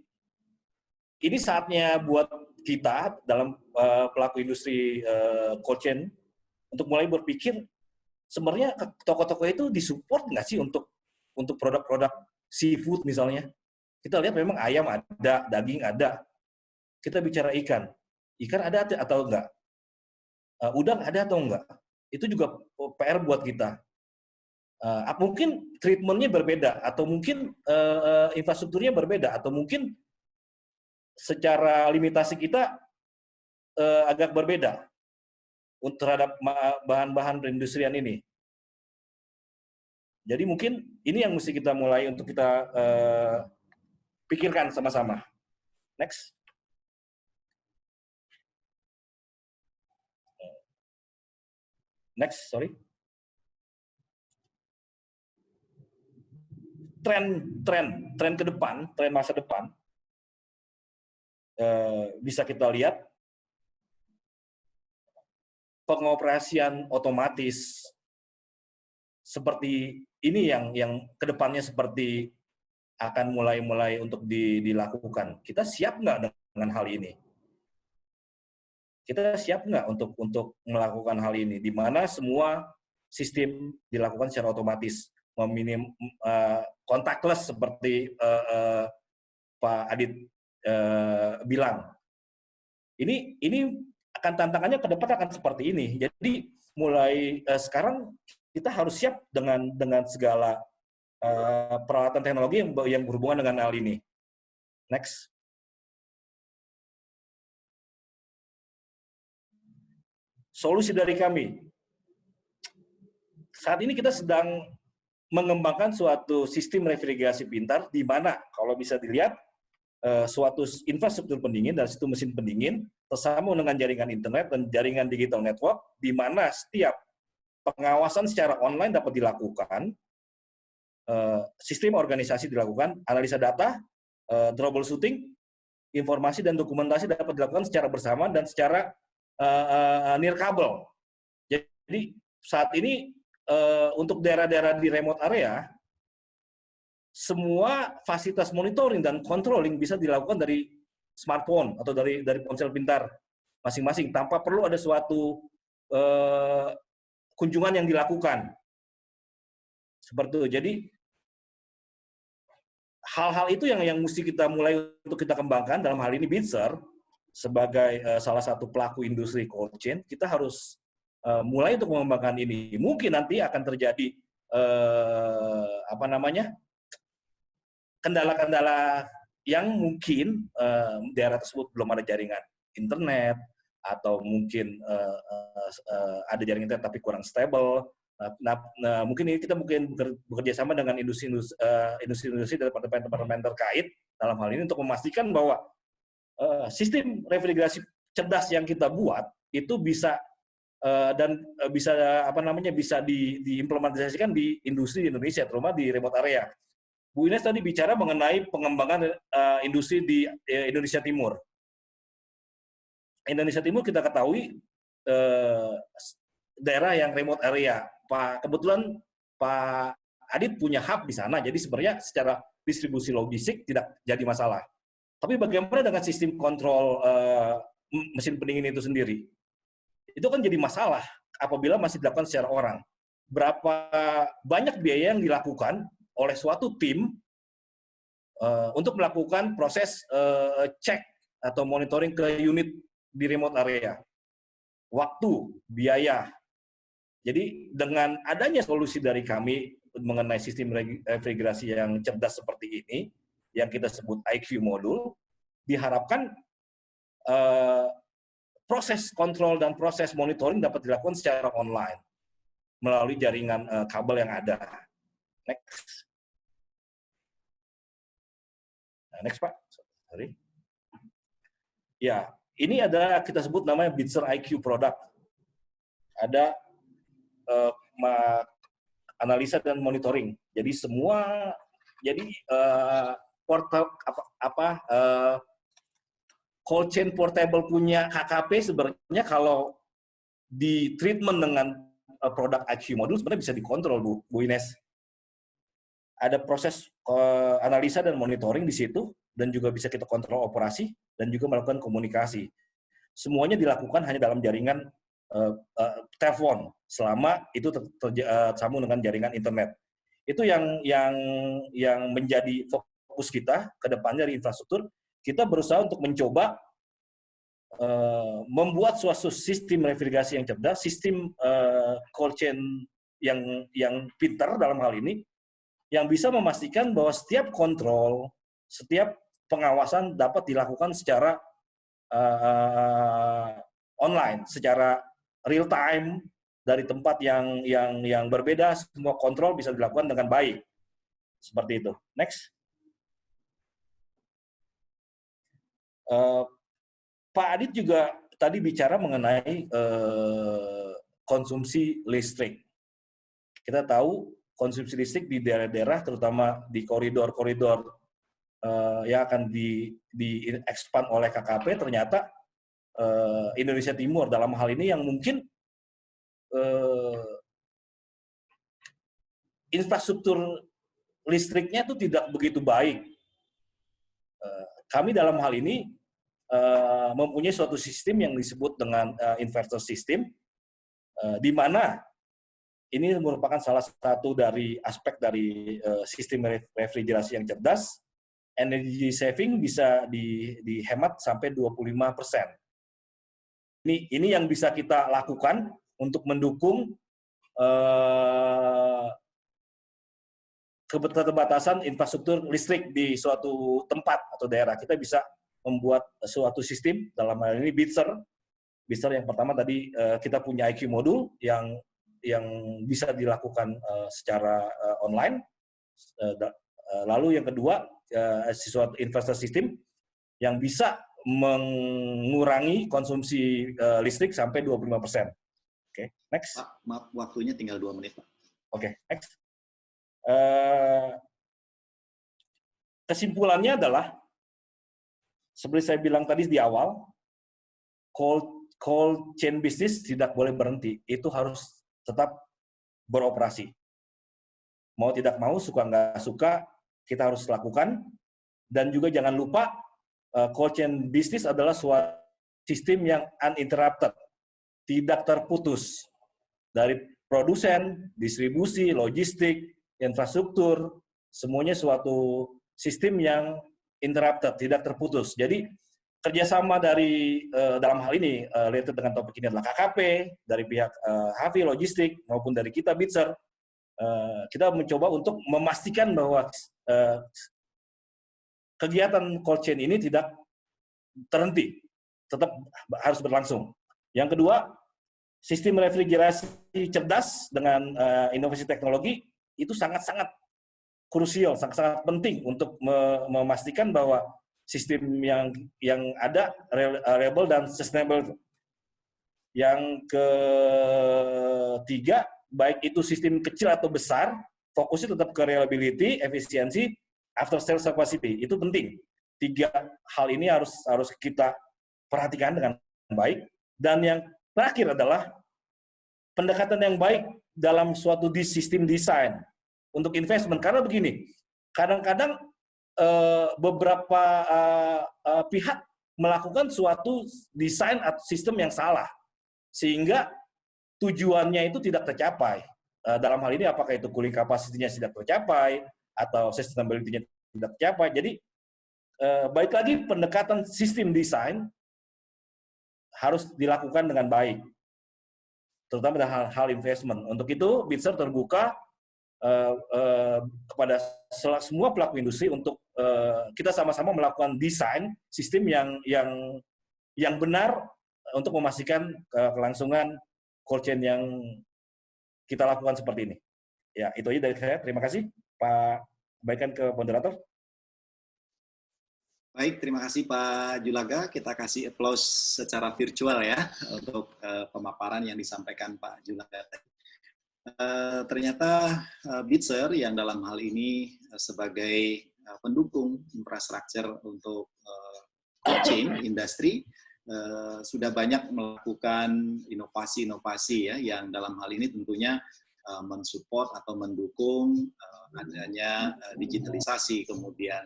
ini saatnya buat kita dalam pelaku industri cold chain untuk mulai berpikir sebenarnya toko-toko itu disupport nggak sih untuk produk-produk seafood misalnya. Kita lihat memang ayam ada, daging ada. Kita bicara ikan ada atau enggak? Udang ada atau enggak? Itu juga PR buat kita. Mungkin treatment-nya berbeda, atau mungkin infrastrukturnya berbeda, atau mungkin secara limitasi kita agak berbeda terhadap bahan-bahan perindustrian ini. Jadi mungkin ini yang mesti kita mulai untuk kita pikirkan sama-sama. Next. Next, sorry. Tren ke depan, tren masa depan, bisa kita lihat pengoperasian otomatis seperti ini yang kedepannya seperti akan mulai untuk dilakukan. Kita siap nggak dengan hal ini? Kita siap nggak untuk melakukan hal ini? Di mana semua sistem dilakukan secara otomatis, contactless seperti Pak Adit bilang. Ini akan tantangannya ke depan akan seperti ini. Jadi mulai sekarang kita harus siap dengan segala peralatan teknologi yang berhubungan dengan hal ini. Next. Solusi dari kami. Saat ini kita sedang mengembangkan suatu sistem refrigerasi pintar di mana kalau bisa dilihat suatu infrastruktur pendingin dan situ mesin pendingin tersambung dengan jaringan internet dan jaringan digital network di mana setiap pengawasan secara online dapat dilakukan, sistem organisasi dilakukan, analisa data, troubleshooting, informasi dan dokumentasi dapat dilakukan secara bersama dan secara nirkabel. Jadi saat ini untuk daerah-daerah di remote area, semua fasilitas monitoring dan controlling bisa dilakukan dari smartphone atau dari ponsel pintar masing-masing tanpa perlu ada suatu kunjungan yang dilakukan. Seperti itu. Jadi hal-hal itu yang mesti kita mulai untuk kita kembangkan. Dalam hal ini Bitzer sebagai salah satu pelaku industri cold chain, kita harus mulai untuk mengembangkan ini. Mungkin nanti akan terjadi kendala-kendala yang mungkin daerah tersebut belum ada jaringan internet atau mungkin ada jaringan internet tapi kurang stable. Mungkin ini kita bekerja sama dengan industri dari departemen terkait dalam hal ini untuk memastikan bahwa sistem refrigerasi cerdas yang kita buat itu bisa bisa diimplementasikan di industri di Indonesia, terutama di remote area. Bu Ines tadi bicara mengenai pengembangan industri di Indonesia Timur. Indonesia Timur kita ketahui daerah yang remote area. Kebetulan Pak Adit punya hub di sana, jadi sebenarnya secara distribusi logistik tidak jadi masalah. Tapi bagaimana dengan sistem kontrol mesin pendingin itu sendiri? Itu kan jadi masalah apabila masih dilakukan secara orang. Berapa banyak biaya yang dilakukan oleh suatu tim untuk melakukan proses cek atau monitoring ke unit di remote area. Waktu, biaya. Jadi dengan adanya solusi dari kami mengenai sistem refrigerasi yang cerdas seperti ini, yang kita sebut IQ modul, diharapkan proses kontrol dan proses monitoring dapat dilakukan secara online melalui jaringan kabel yang ada. Next. Next, Pak. Sorry. Ya, ini ada kita sebut namanya Bitzer IQ product. Ada analisa dan monitoring. Jadi semua, cold chain portable punya KKP sebenarnya kalau di treatment dengan produk IQ modul sebenarnya bisa dikontrol, Bu Ines. Ada proses analisa dan monitoring di situ, dan juga bisa kita kontrol operasi, dan juga melakukan komunikasi. Semuanya dilakukan hanya dalam jaringan telepon, selama itu tersambung dengan jaringan internet. Itu yang menjadi fokus kita ke depannya dari infrastruktur. Kita berusaha untuk mencoba membuat suatu sistem refrigerasi yang cerdas, sistem cold chain yang pintar dalam hal ini, yang bisa memastikan bahwa setiap kontrol, setiap pengawasan dapat dilakukan secara online, secara real time dari tempat yang berbeda, semua kontrol bisa dilakukan dengan baik. Seperti itu. Next. Pak Adit juga tadi bicara mengenai konsumsi listrik. Kita tahu konsumsi listrik di daerah-daerah, terutama di koridor-koridor yang akan di expand oleh KKP ternyata Indonesia Timur dalam hal ini yang mungkin infrastruktur listriknya itu tidak begitu baik. Kami dalam hal ini mempunyai suatu sistem yang disebut dengan inverter system, di mana ini merupakan salah satu dari aspek dari sistem refrigerasi yang cerdas. Energy saving bisa dihemat sampai 25%. Ini yang bisa kita lakukan untuk mendukung keterbatasan infrastruktur listrik di suatu tempat atau daerah. Kita bisa membuat suatu sistem, dalam hal ini Bitzer yang pertama tadi kita punya IQ modul yang bisa dilakukan secara online. Lalu yang kedua, suatu investor sistem yang bisa mengurangi konsumsi listrik sampai 25%. Oke, next. Pak, maaf, waktunya tinggal 2 menit, Pak. Oke, next. Kesimpulannya adalah, seperti saya bilang tadi di awal, cold chain business tidak boleh berhenti. Itu harus tetap beroperasi. Mau tidak mau, suka nggak suka, kita harus lakukan. Dan juga jangan lupa, cold chain business adalah suatu sistem yang uninterrupted, tidak terputus. Dari produsen, distribusi, logistik, infrastruktur, semuanya suatu sistem yang interrupted, tidak terputus. Jadi, kerjasama dari dalam hal ini, related dengan topik ini adalah KKP, dari pihak HAVI Logistik, maupun dari kita Bitzer, kita mencoba untuk memastikan bahwa kegiatan cold chain ini tidak terhenti, tetap harus berlangsung. Yang kedua, sistem refrigerasi cerdas dengan inovasi teknologi itu sangat-sangat krusial, sangat-sangat penting untuk memastikan bahwa sistem yang ada reliable dan sustainable. Yang ketiga, baik itu sistem kecil atau besar, fokusnya tetap ke reliability, efisiensi, after sales capacity. Itu penting. 3 hal ini harus kita perhatikan dengan baik. Dan yang terakhir adalah pendekatan yang baik dalam suatu sistem desain untuk investment. Karena begini, kadang-kadang beberapa pihak melakukan suatu desain atau sistem yang salah, sehingga tujuannya itu tidak tercapai. Dalam hal ini apakah itu cooling capacity-nya tidak tercapai, atau sustainability-nya tidak tercapai. Jadi, baik lagi pendekatan sistem desain harus dilakukan dengan baik, terutama dalam hal investment. Untuk itu, Bitzer terbuka kepada semua pelaku industri untuk kita sama-sama melakukan desain sistem yang benar untuk memastikan kelangsungan cold chain yang kita lakukan seperti ini. Ya, itu aja dari saya. Terima kasih, Pak. Baikkan ke moderator. Baik, terima kasih Pak Julaga. Kita kasih applause secara virtual ya untuk pemaparan yang disampaikan Pak Julaga. Ternyata Bitzer yang dalam hal ini sebagai pendukung infrastruktur untuk cold chain industri sudah banyak melakukan inovasi-inovasi ya yang dalam hal ini tentunya mensupport atau mendukung adanya digitalisasi, kemudian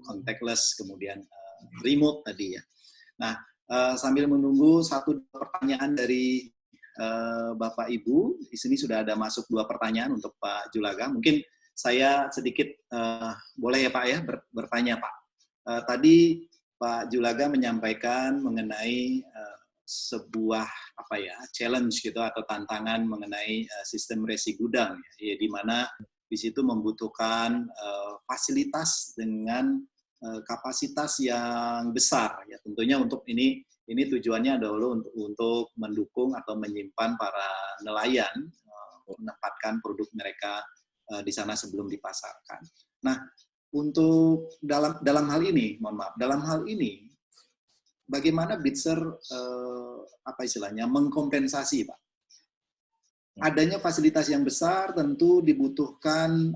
contactless, kemudian remote tadi ya. Nah, sambil menunggu 1-2 pertanyaan dari Bapak Ibu, di sini sudah ada masuk 2 pertanyaan untuk Pak Julaga. Mungkin saya sedikit boleh ya Pak ya bertanya Pak. Tadi Pak Julaga menyampaikan mengenai sebuah challenge gitu atau tantangan mengenai sistem resi gudang ya, di mana di situ membutuhkan fasilitas dengan kapasitas yang besar ya, tentunya untuk ini tujuannya adalah untuk mendukung atau menyimpan para nelayan menempatkan produk mereka di sana sebelum dipasarkan. Nah, untuk dalam hal ini, dalam hal ini bagaimana Bitzer mengkompensasi Pak? Adanya fasilitas yang besar tentu dibutuhkan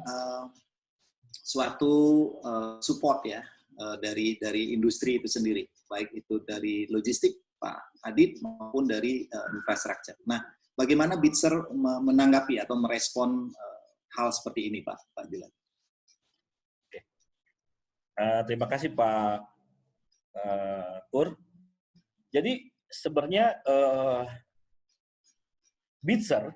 suatu support ya dari industri itu sendiri, baik itu dari logistik Pak Adit maupun dari infrastruktur. Nah, bagaimana Bitzer menanggapi atau merespon hal seperti ini, Pak Dilan? Terima kasih Pak Pur. Jadi sebenarnya Bitzer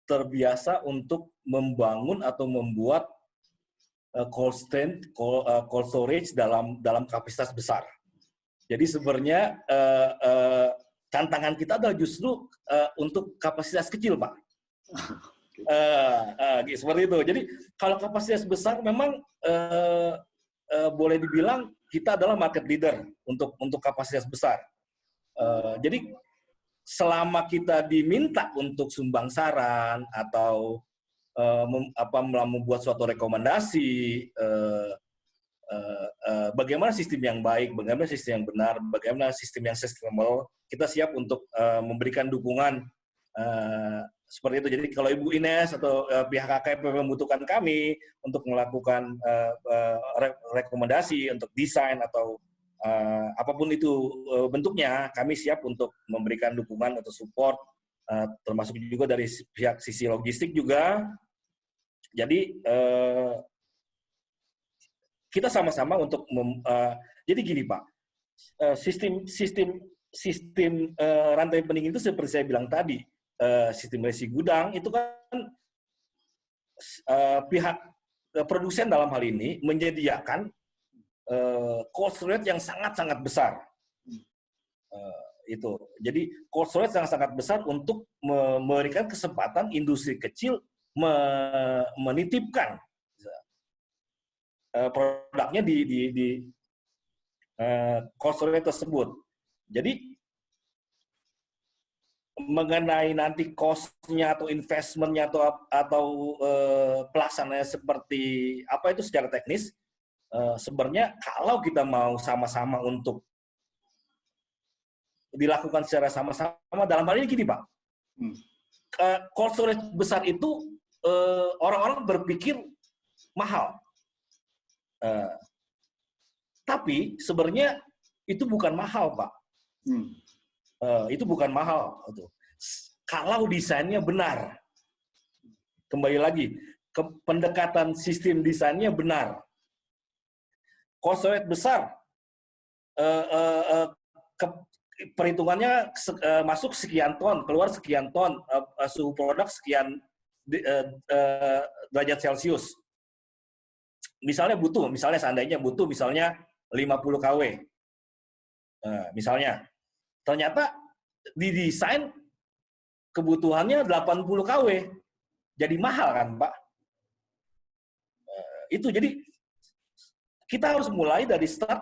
terbiasa untuk membangun atau membuat cold storage dalam kapasitas besar. Jadi sebenarnya tantangan kita adalah justru untuk kapasitas kecil, Pak. Seperti itu. Jadi kalau kapasitas besar memang boleh dibilang kita adalah market leader untuk kapasitas besar. Jadi selama kita diminta untuk sumbang saran atau membuat suatu rekomendasi, bagaimana sistem yang baik, bagaimana sistem yang benar, bagaimana sistem yang sustainable, kita siap untuk memberikan dukungan seperti itu. Jadi kalau Ibu Ines atau pihak KKP membutuhkan kami untuk melakukan rekomendasi untuk desain atau apapun itu bentuknya, kami siap untuk memberikan dukungan atau support, termasuk juga dari pihak sisi logistik juga. Jadi kita sama-sama untuk jadi gini Pak, sistem rantai pendingin itu seperti saya bilang tadi, sistem resi gudang itu kan pihak produsen dalam hal ini menyediakan cold storage yang sangat-sangat besar. Itu. Jadi cold storage yang sangat besar untuk memberikan kesempatan industri kecil menitipkan produknya di cold storage tersebut. Jadi mengenai nanti cost-nya atau investment-nya atau pelaksanaannya seperti apa itu secara teknis, sebenarnya kalau kita mau sama-sama untuk dilakukan secara sama-sama, dalam hal ini gini Pak, cold storage besar itu orang-orang berpikir mahal. Tapi sebenarnya itu bukan mahal, Pak. Itu bukan mahal. Kalau desainnya benar. Kembali lagi, pendekatan sistem desainnya benar. Cold storage besar, perhitungannya masuk sekian ton, keluar sekian ton, suhu produk sekian derajat Celcius. Misalnya seandainya butuh misalnya 50 kW. Misalnya. Ternyata didesain kebutuhannya 80 kW. Jadi mahal kan, Pak? Itu jadi kita harus mulai dari saat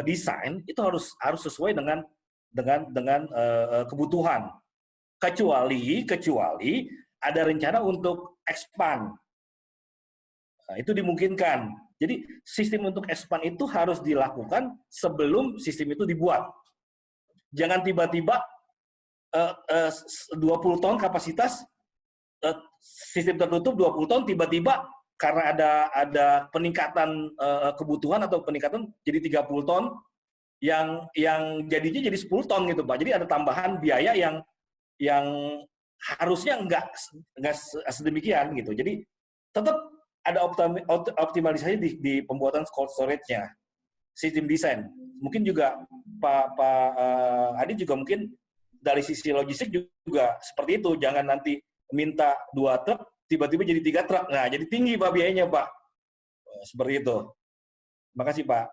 desain itu harus sesuai dengan kebutuhan. Kecuali ada rencana untuk expand. Nah, itu dimungkinkan. Jadi sistem untuk expand itu harus dilakukan sebelum sistem itu dibuat. Jangan tiba-tiba 20 ton kapasitas sistem tertutup 20 ton tiba-tiba karena ada peningkatan kebutuhan atau peningkatan jadi 30 ton yang jadinya jadi 10 ton gitu Pak. Jadi ada tambahan biaya yang harusnya enggak sedemikian gitu. Jadi tetap ada optimalisasi di pembuatan cold storage-nya, sistem desain. Mungkin juga Pak Adi juga mungkin dari sisi logistik juga seperti itu. Jangan nanti minta 2 truk, tiba-tiba jadi 3 truk. Nah, jadi tinggi Pak biayanya Pak. Seperti itu. Terima kasih Pak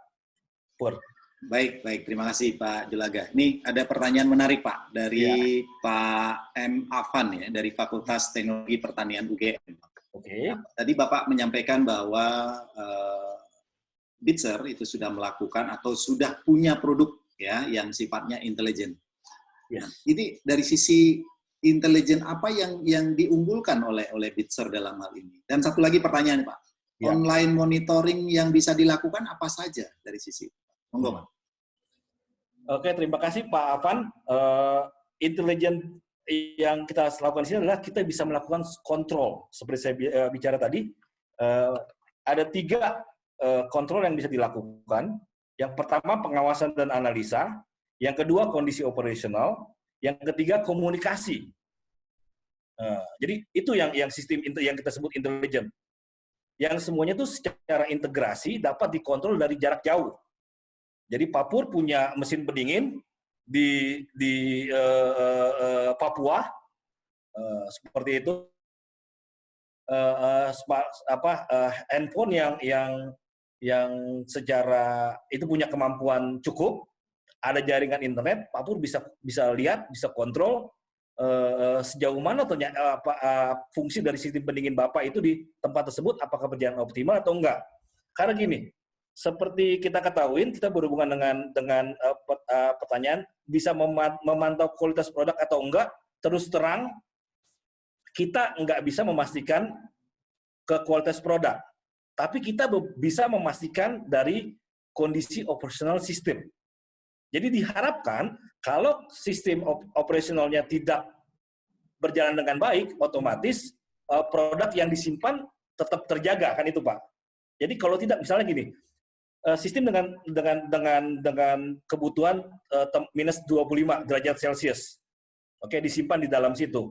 Pur. Baik. Terima kasih Pak Julaga. Ini ada pertanyaan menarik Pak dari Pak M. Afan ya, dari Fakultas Teknologi Pertanian UGM. Oke. Nah, tadi Bapak menyampaikan bahwa Bitzer itu sudah melakukan atau sudah punya produk ya yang sifatnya intelijen. Ya. Jadi dari sisi intelijen apa yang diunggulkan oleh Bitzer dalam hal ini? Dan satu lagi pertanyaan Pak, online monitoring yang bisa dilakukan apa saja dari sisi? Monggo Pak. Oke, terima kasih Pak Afan. Intelijen yang kita lakukan di sini adalah kita bisa melakukan kontrol. Seperti saya bicara tadi, ada 3 kontrol yang bisa dilakukan. Yang pertama pengawasan dan analisa, yang kedua kondisi operasional, yang ketiga komunikasi. Jadi itu yang sistem yang kita sebut intelijen. Yang semuanya itu secara integrasi dapat dikontrol dari jarak jauh. Jadi Papua punya mesin pendingin di Papua seperti itu. Handphone yang secara itu punya kemampuan cukup, ada jaringan internet, Papua bisa lihat, bisa kontrol sejauh mana ternyata fungsi dari sistem pendingin Bapak itu di tempat tersebut, apakah berjalan optimal atau enggak. Karena gini, seperti kita ketahui, kita berhubungan dengan pertanyaan bisa memantau kualitas produk atau enggak. Terus terang, kita enggak bisa memastikan ke kualitas produk, tapi kita bisa memastikan dari kondisi operasional sistem. Jadi diharapkan kalau sistem operasionalnya tidak berjalan dengan baik, otomatis produk yang disimpan tetap terjaga, kan itu Pak. Jadi kalau tidak, misalnya gini, sistem dengan kebutuhan minus 25 derajat Celcius, oke, disimpan di dalam situ.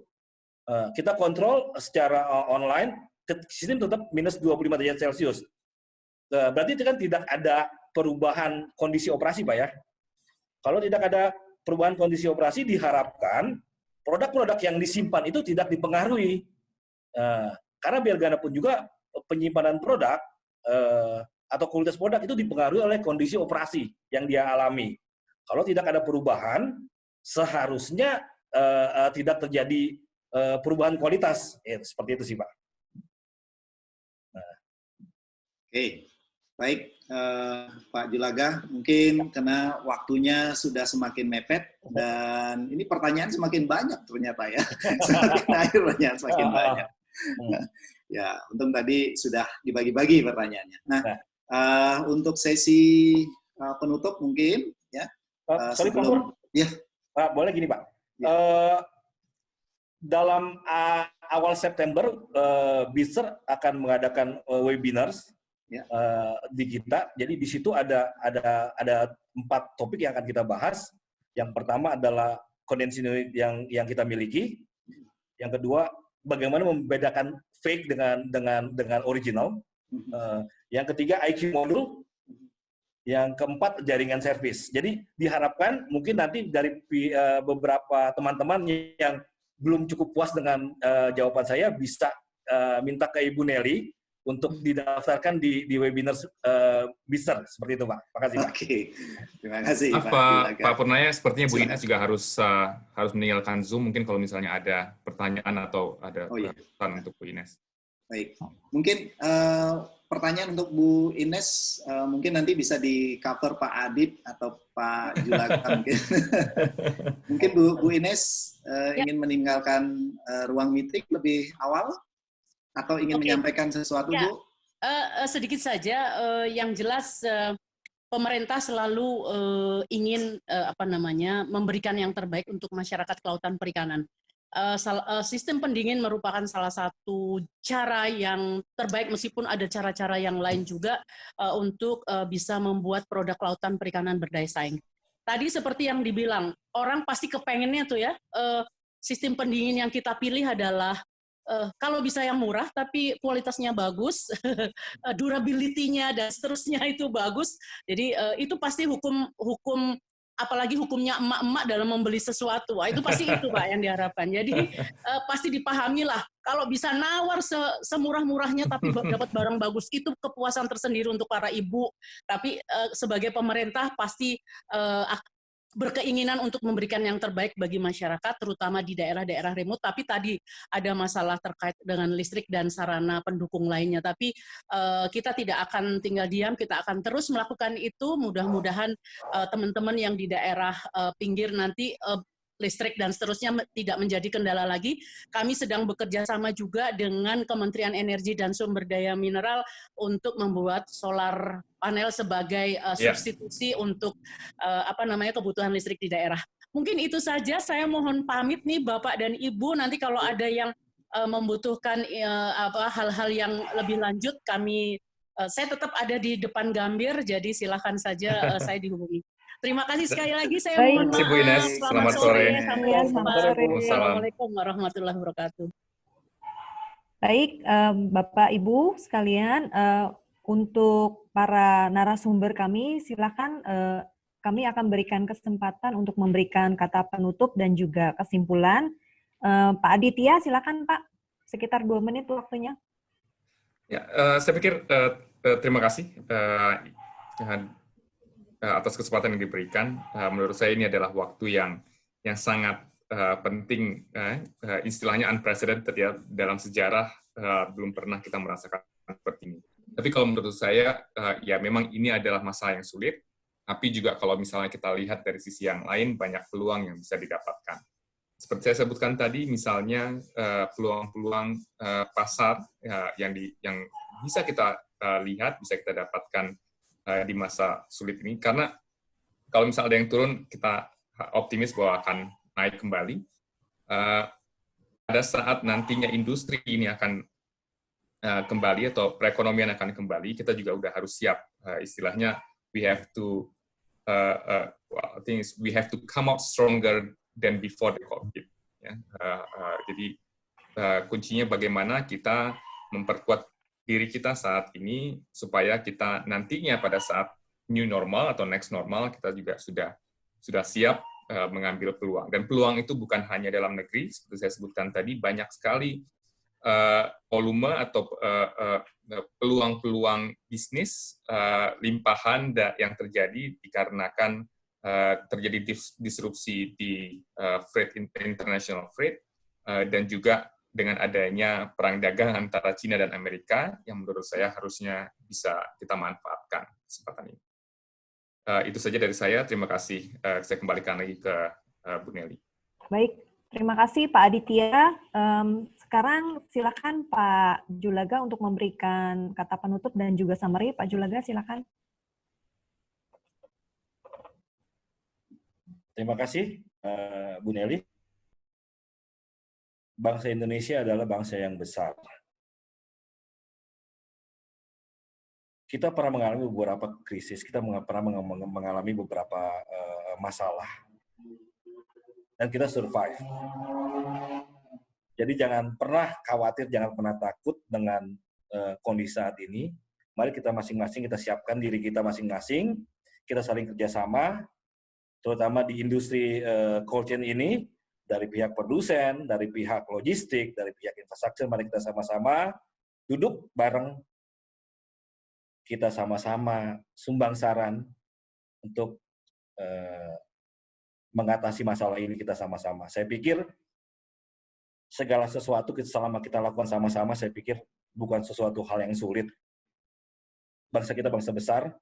Kita kontrol secara online, sistem tetap minus 25 derajat Celcius. Berarti itu kan tidak ada perubahan kondisi operasi, Pak ya. Kalau tidak ada perubahan kondisi operasi, diharapkan produk-produk yang disimpan itu tidak dipengaruhi. Karena biar bagaimanapun juga penyimpanan produk atau kualitas produk itu dipengaruhi oleh kondisi operasi yang dia alami. Kalau tidak ada perubahan, seharusnya tidak terjadi perubahan kualitas. Seperti itu sih, Pak. Oke, baik Pak Julaga, mungkin karena waktunya sudah semakin mepet dan ini pertanyaan semakin banyak ternyata ya, semakin akhir pertanyaan semakin banyak. Ya, untung tadi sudah dibagi-bagi pertanyaannya. Nah, untuk sesi penutup mungkin ya. Sorry Pak, ya. Pak, boleh gini Pak. Ya. Dalam awal September, BISER akan mengadakan webinars di kita. Jadi di situ ada 4 topik yang akan kita bahas. Yang pertama adalah kondensing unit yang kita miliki. Yang kedua, bagaimana membedakan fake dengan original. Yang ketiga, IQ modul. Yang keempat, jaringan servis. Jadi diharapkan mungkin nanti dari beberapa teman-teman yang belum cukup puas dengan jawaban saya bisa minta ke Ibu Nelly untuk didaftarkan di webinar BISER, seperti itu Pak. Terima kasih Pak. Oke, terima kasih Pak Purnaya, sepertinya Bu Ines juga harus meninggalkan Zoom. Mungkin kalau misalnya ada pertanyaan atau ada pesan untuk Bu Ines. Baik, mungkin pertanyaan untuk Bu Ines mungkin nanti bisa di cover Pak Adit atau Pak Julaga mungkin. Mungkin Bu Ines ingin meninggalkan ruang meeting lebih awal atau ingin menyampaikan sesuatu Bu? Sedikit saja, yang jelas pemerintah selalu ingin memberikan yang terbaik untuk masyarakat kelautan perikanan. Sistem pendingin merupakan salah satu cara yang terbaik, meskipun ada cara-cara yang lain juga untuk bisa membuat produk kelautan perikanan berdaya saing. Tadi seperti yang dibilang, orang pasti kepengennya tuh ya, sistem pendingin yang kita pilih adalah kalau bisa yang murah tapi kualitasnya bagus, durability-nya dan seterusnya itu bagus. Jadi itu pasti hukum apalagi hukumnya emak-emak dalam membeli sesuatu. Itu pasti itu Pak yang diharapkan. Jadi pasti dipahami lah, kalau bisa nawar semurah-murahnya tapi dapat barang bagus, itu kepuasan tersendiri untuk para ibu. Tapi sebagai pemerintah pasti berkeinginan untuk memberikan yang terbaik bagi masyarakat, terutama di daerah-daerah remote. Tapi tadi ada masalah terkait dengan listrik dan sarana pendukung lainnya. Tapi kita tidak akan tinggal diam, kita akan terus melakukan itu. Mudah-mudahan teman-teman yang di daerah pinggir nanti listrik dan seterusnya tidak menjadi kendala lagi. Kami sedang bekerja sama juga dengan Kementerian Energi dan Sumber Daya Mineral untuk membuat solar panel sebagai substitusi untuk kebutuhan listrik di daerah. Mungkin itu saja, saya mohon pamit nih Bapak dan Ibu. Nanti kalau ada yang membutuhkan hal-hal yang lebih lanjut, kami Saya tetap ada di depan Gambir, jadi silakan saja saya dihubungi. Terima kasih sekali lagi, saya Baik. mohon Terima kasih, Bu maaf. Ines. Selamat sore. Kalian selamat Pak. sore. Assalamualaikum warahmatullahi wabarakatuh. Baik, Bapak Ibu sekalian, untuk para narasumber kami, silakan kami akan berikan kesempatan untuk memberikan kata penutup dan juga kesimpulan. Pak Aditya, silakan Pak, sekitar 2 menit waktunya. Ya, saya pikir terima kasih atas kesempatan yang diberikan. Menurut saya ini adalah waktu yang sangat penting, istilahnya unprecedented ya, dalam sejarah belum pernah kita merasakan seperti ini. Tapi kalau menurut saya, ya memang ini adalah masa yang sulit, tapi juga kalau misalnya kita lihat dari sisi yang lain, banyak peluang yang bisa didapatkan. Seperti saya sebutkan tadi, misalnya peluang-peluang pasar yang bisa kita lihat, bisa kita dapatkan di masa sulit ini. Karena kalau misalnya ada yang turun, kita optimis bahwa akan naik kembali. Pada saat nantinya industri ini akan kembali atau perekonomian akan kembali, kita juga udah harus siap. Istilahnya, we have to come out stronger than before the COVID. Ya. Jadi kuncinya bagaimana kita memperkuat diri kita saat ini supaya kita nantinya pada saat new normal atau next normal kita juga sudah siap mengambil peluang. Dan peluang itu bukan hanya dalam negeri, seperti saya sebutkan tadi, banyak sekali volume atau peluang-peluang bisnis limpahan yang terjadi dikarenakan terjadi disrupsi di international freight dan juga dengan adanya perang dagang antara Cina dan Amerika yang menurut saya harusnya bisa kita manfaatkan kesempatan ini. Itu saja dari saya. Terima kasih. Saya kembalikan lagi ke Bu Nelly. Baik, terima kasih Pak Aditya. Sekarang silakan Pak Julaga untuk memberikan kata penutup dan juga summary. Pak Julaga, silakan. Terima kasih, Bu Nelly. Bangsa Indonesia adalah bangsa yang besar. Kita pernah mengalami beberapa krisis, kita pernah mengalami beberapa masalah, dan kita survive. Jadi jangan pernah khawatir, jangan pernah takut dengan kondisi saat ini. Mari kita masing-masing kita siapkan diri kita masing-masing, kita saling kerjasama, terutama di industri cold chain ini, dari pihak produsen, dari pihak logistik, dari pihak infrastruktur, mari kita sama-sama duduk bareng, kita sama-sama sumbang saran untuk mengatasi masalah ini kita sama-sama. Saya pikir segala sesuatu selama kita lakukan sama-sama, saya pikir bukan sesuatu hal yang sulit. Bangsa kita bangsa besar,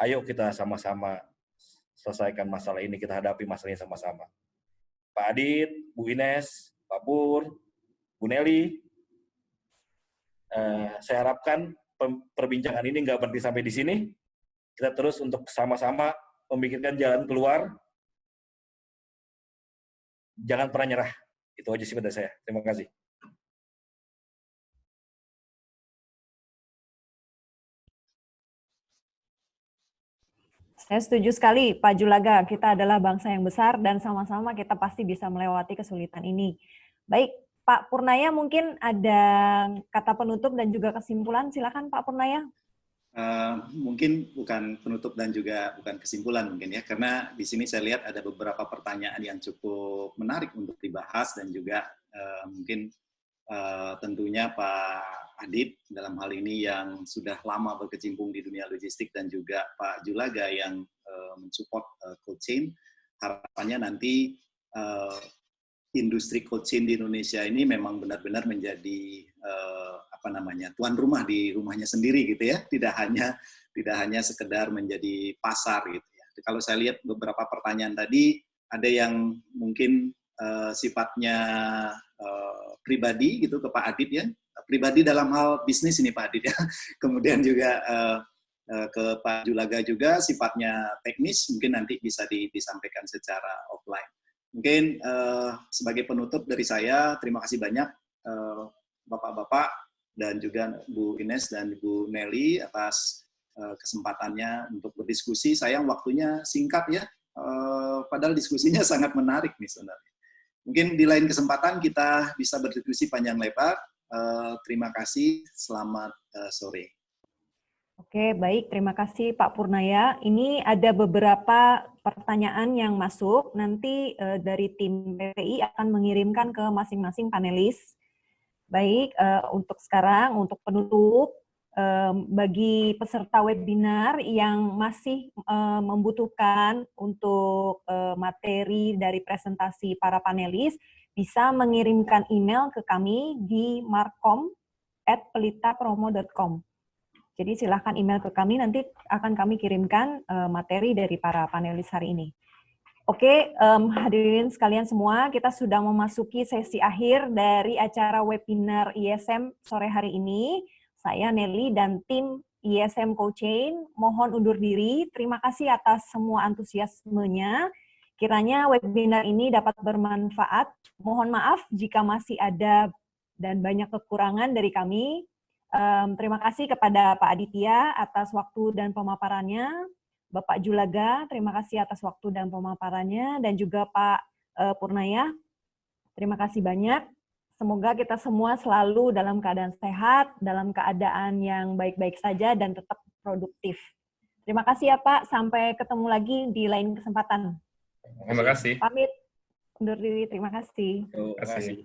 ayo kita sama-sama selesaikan masalah ini, kita hadapi masalah ini sama-sama. Pak Adit, Bu Ines, Pak Pur, Bu Nelly, saya harapkan perbincangan ini nggak berhenti sampai di sini. Kita terus untuk sama-sama memikirkan jalan keluar. Jangan pernah nyerah. Itu aja sih dari saya. Terima kasih. Saya setuju sekali, Pak Julaga. Kita adalah bangsa yang besar dan sama-sama kita pasti bisa melewati kesulitan ini. Baik, Pak Purnaya mungkin ada kata penutup dan juga kesimpulan. Silakan Pak Purnaya. Mungkin bukan penutup dan juga bukan kesimpulan mungkin ya, karena di sini saya lihat ada beberapa pertanyaan yang cukup menarik untuk dibahas dan juga mungkin tentunya Pak Adit dalam hal ini yang sudah lama berkecimpung di dunia logistik dan juga Pak Julaga yang mensupport cold chain. Harapannya nanti industri cold chain di Indonesia ini memang benar-benar menjadi tuan rumah di rumahnya sendiri gitu ya, tidak hanya sekedar menjadi pasar gitu ya. Kalau saya lihat beberapa pertanyaan tadi ada yang mungkin sifatnya pribadi gitu ke Pak Adit ya, pribadi dalam hal bisnis ini Pak Adit ya. Kemudian juga ke Pak Julaga juga sifatnya teknis, mungkin nanti bisa disampaikan secara offline. Mungkin sebagai penutup dari saya, terima kasih banyak Bapak-bapak dan juga Bu Ines dan Bu Nelly atas kesempatannya untuk berdiskusi. Sayang waktunya singkat ya, padahal diskusinya sangat menarik nih sebenarnya. Mungkin di lain kesempatan kita bisa berdiskusi panjang lebar. Terima kasih, selamat sore. Oke, baik. Terima kasih Pak Purnaya. Ini ada beberapa pertanyaan yang masuk. Nanti dari tim PPI akan mengirimkan ke masing-masing panelis. Baik, untuk sekarang, untuk penutup, bagi peserta webinar yang masih membutuhkan untuk materi dari presentasi para panelis, bisa mengirimkan email ke kami di markom@pelitapromo.com. Jadi silahkan email ke kami, nanti akan kami kirimkan materi dari para panelis hari ini. Oke, hadirin sekalian semua, kita sudah memasuki sesi akhir dari acara webinar ISM sore hari ini. Saya Nelly dan tim ISM Co-Chain mohon undur diri. Terima kasih atas semua antusiasmenya. Kiranya webinar ini dapat bermanfaat. Mohon maaf jika masih ada dan banyak kekurangan dari kami. Terima kasih kepada Pak Aditya atas waktu dan pemaparannya. Bapak Julaga, terima kasih atas waktu dan pemaparannya. Dan juga Pak Purnaya, terima kasih banyak. Semoga kita semua selalu dalam keadaan sehat, dalam keadaan yang baik-baik saja, dan tetap produktif. Terima kasih ya Pak, sampai ketemu lagi di lain kesempatan. Terima kasih. Pamit, undur diri, terima kasih. Terima kasih.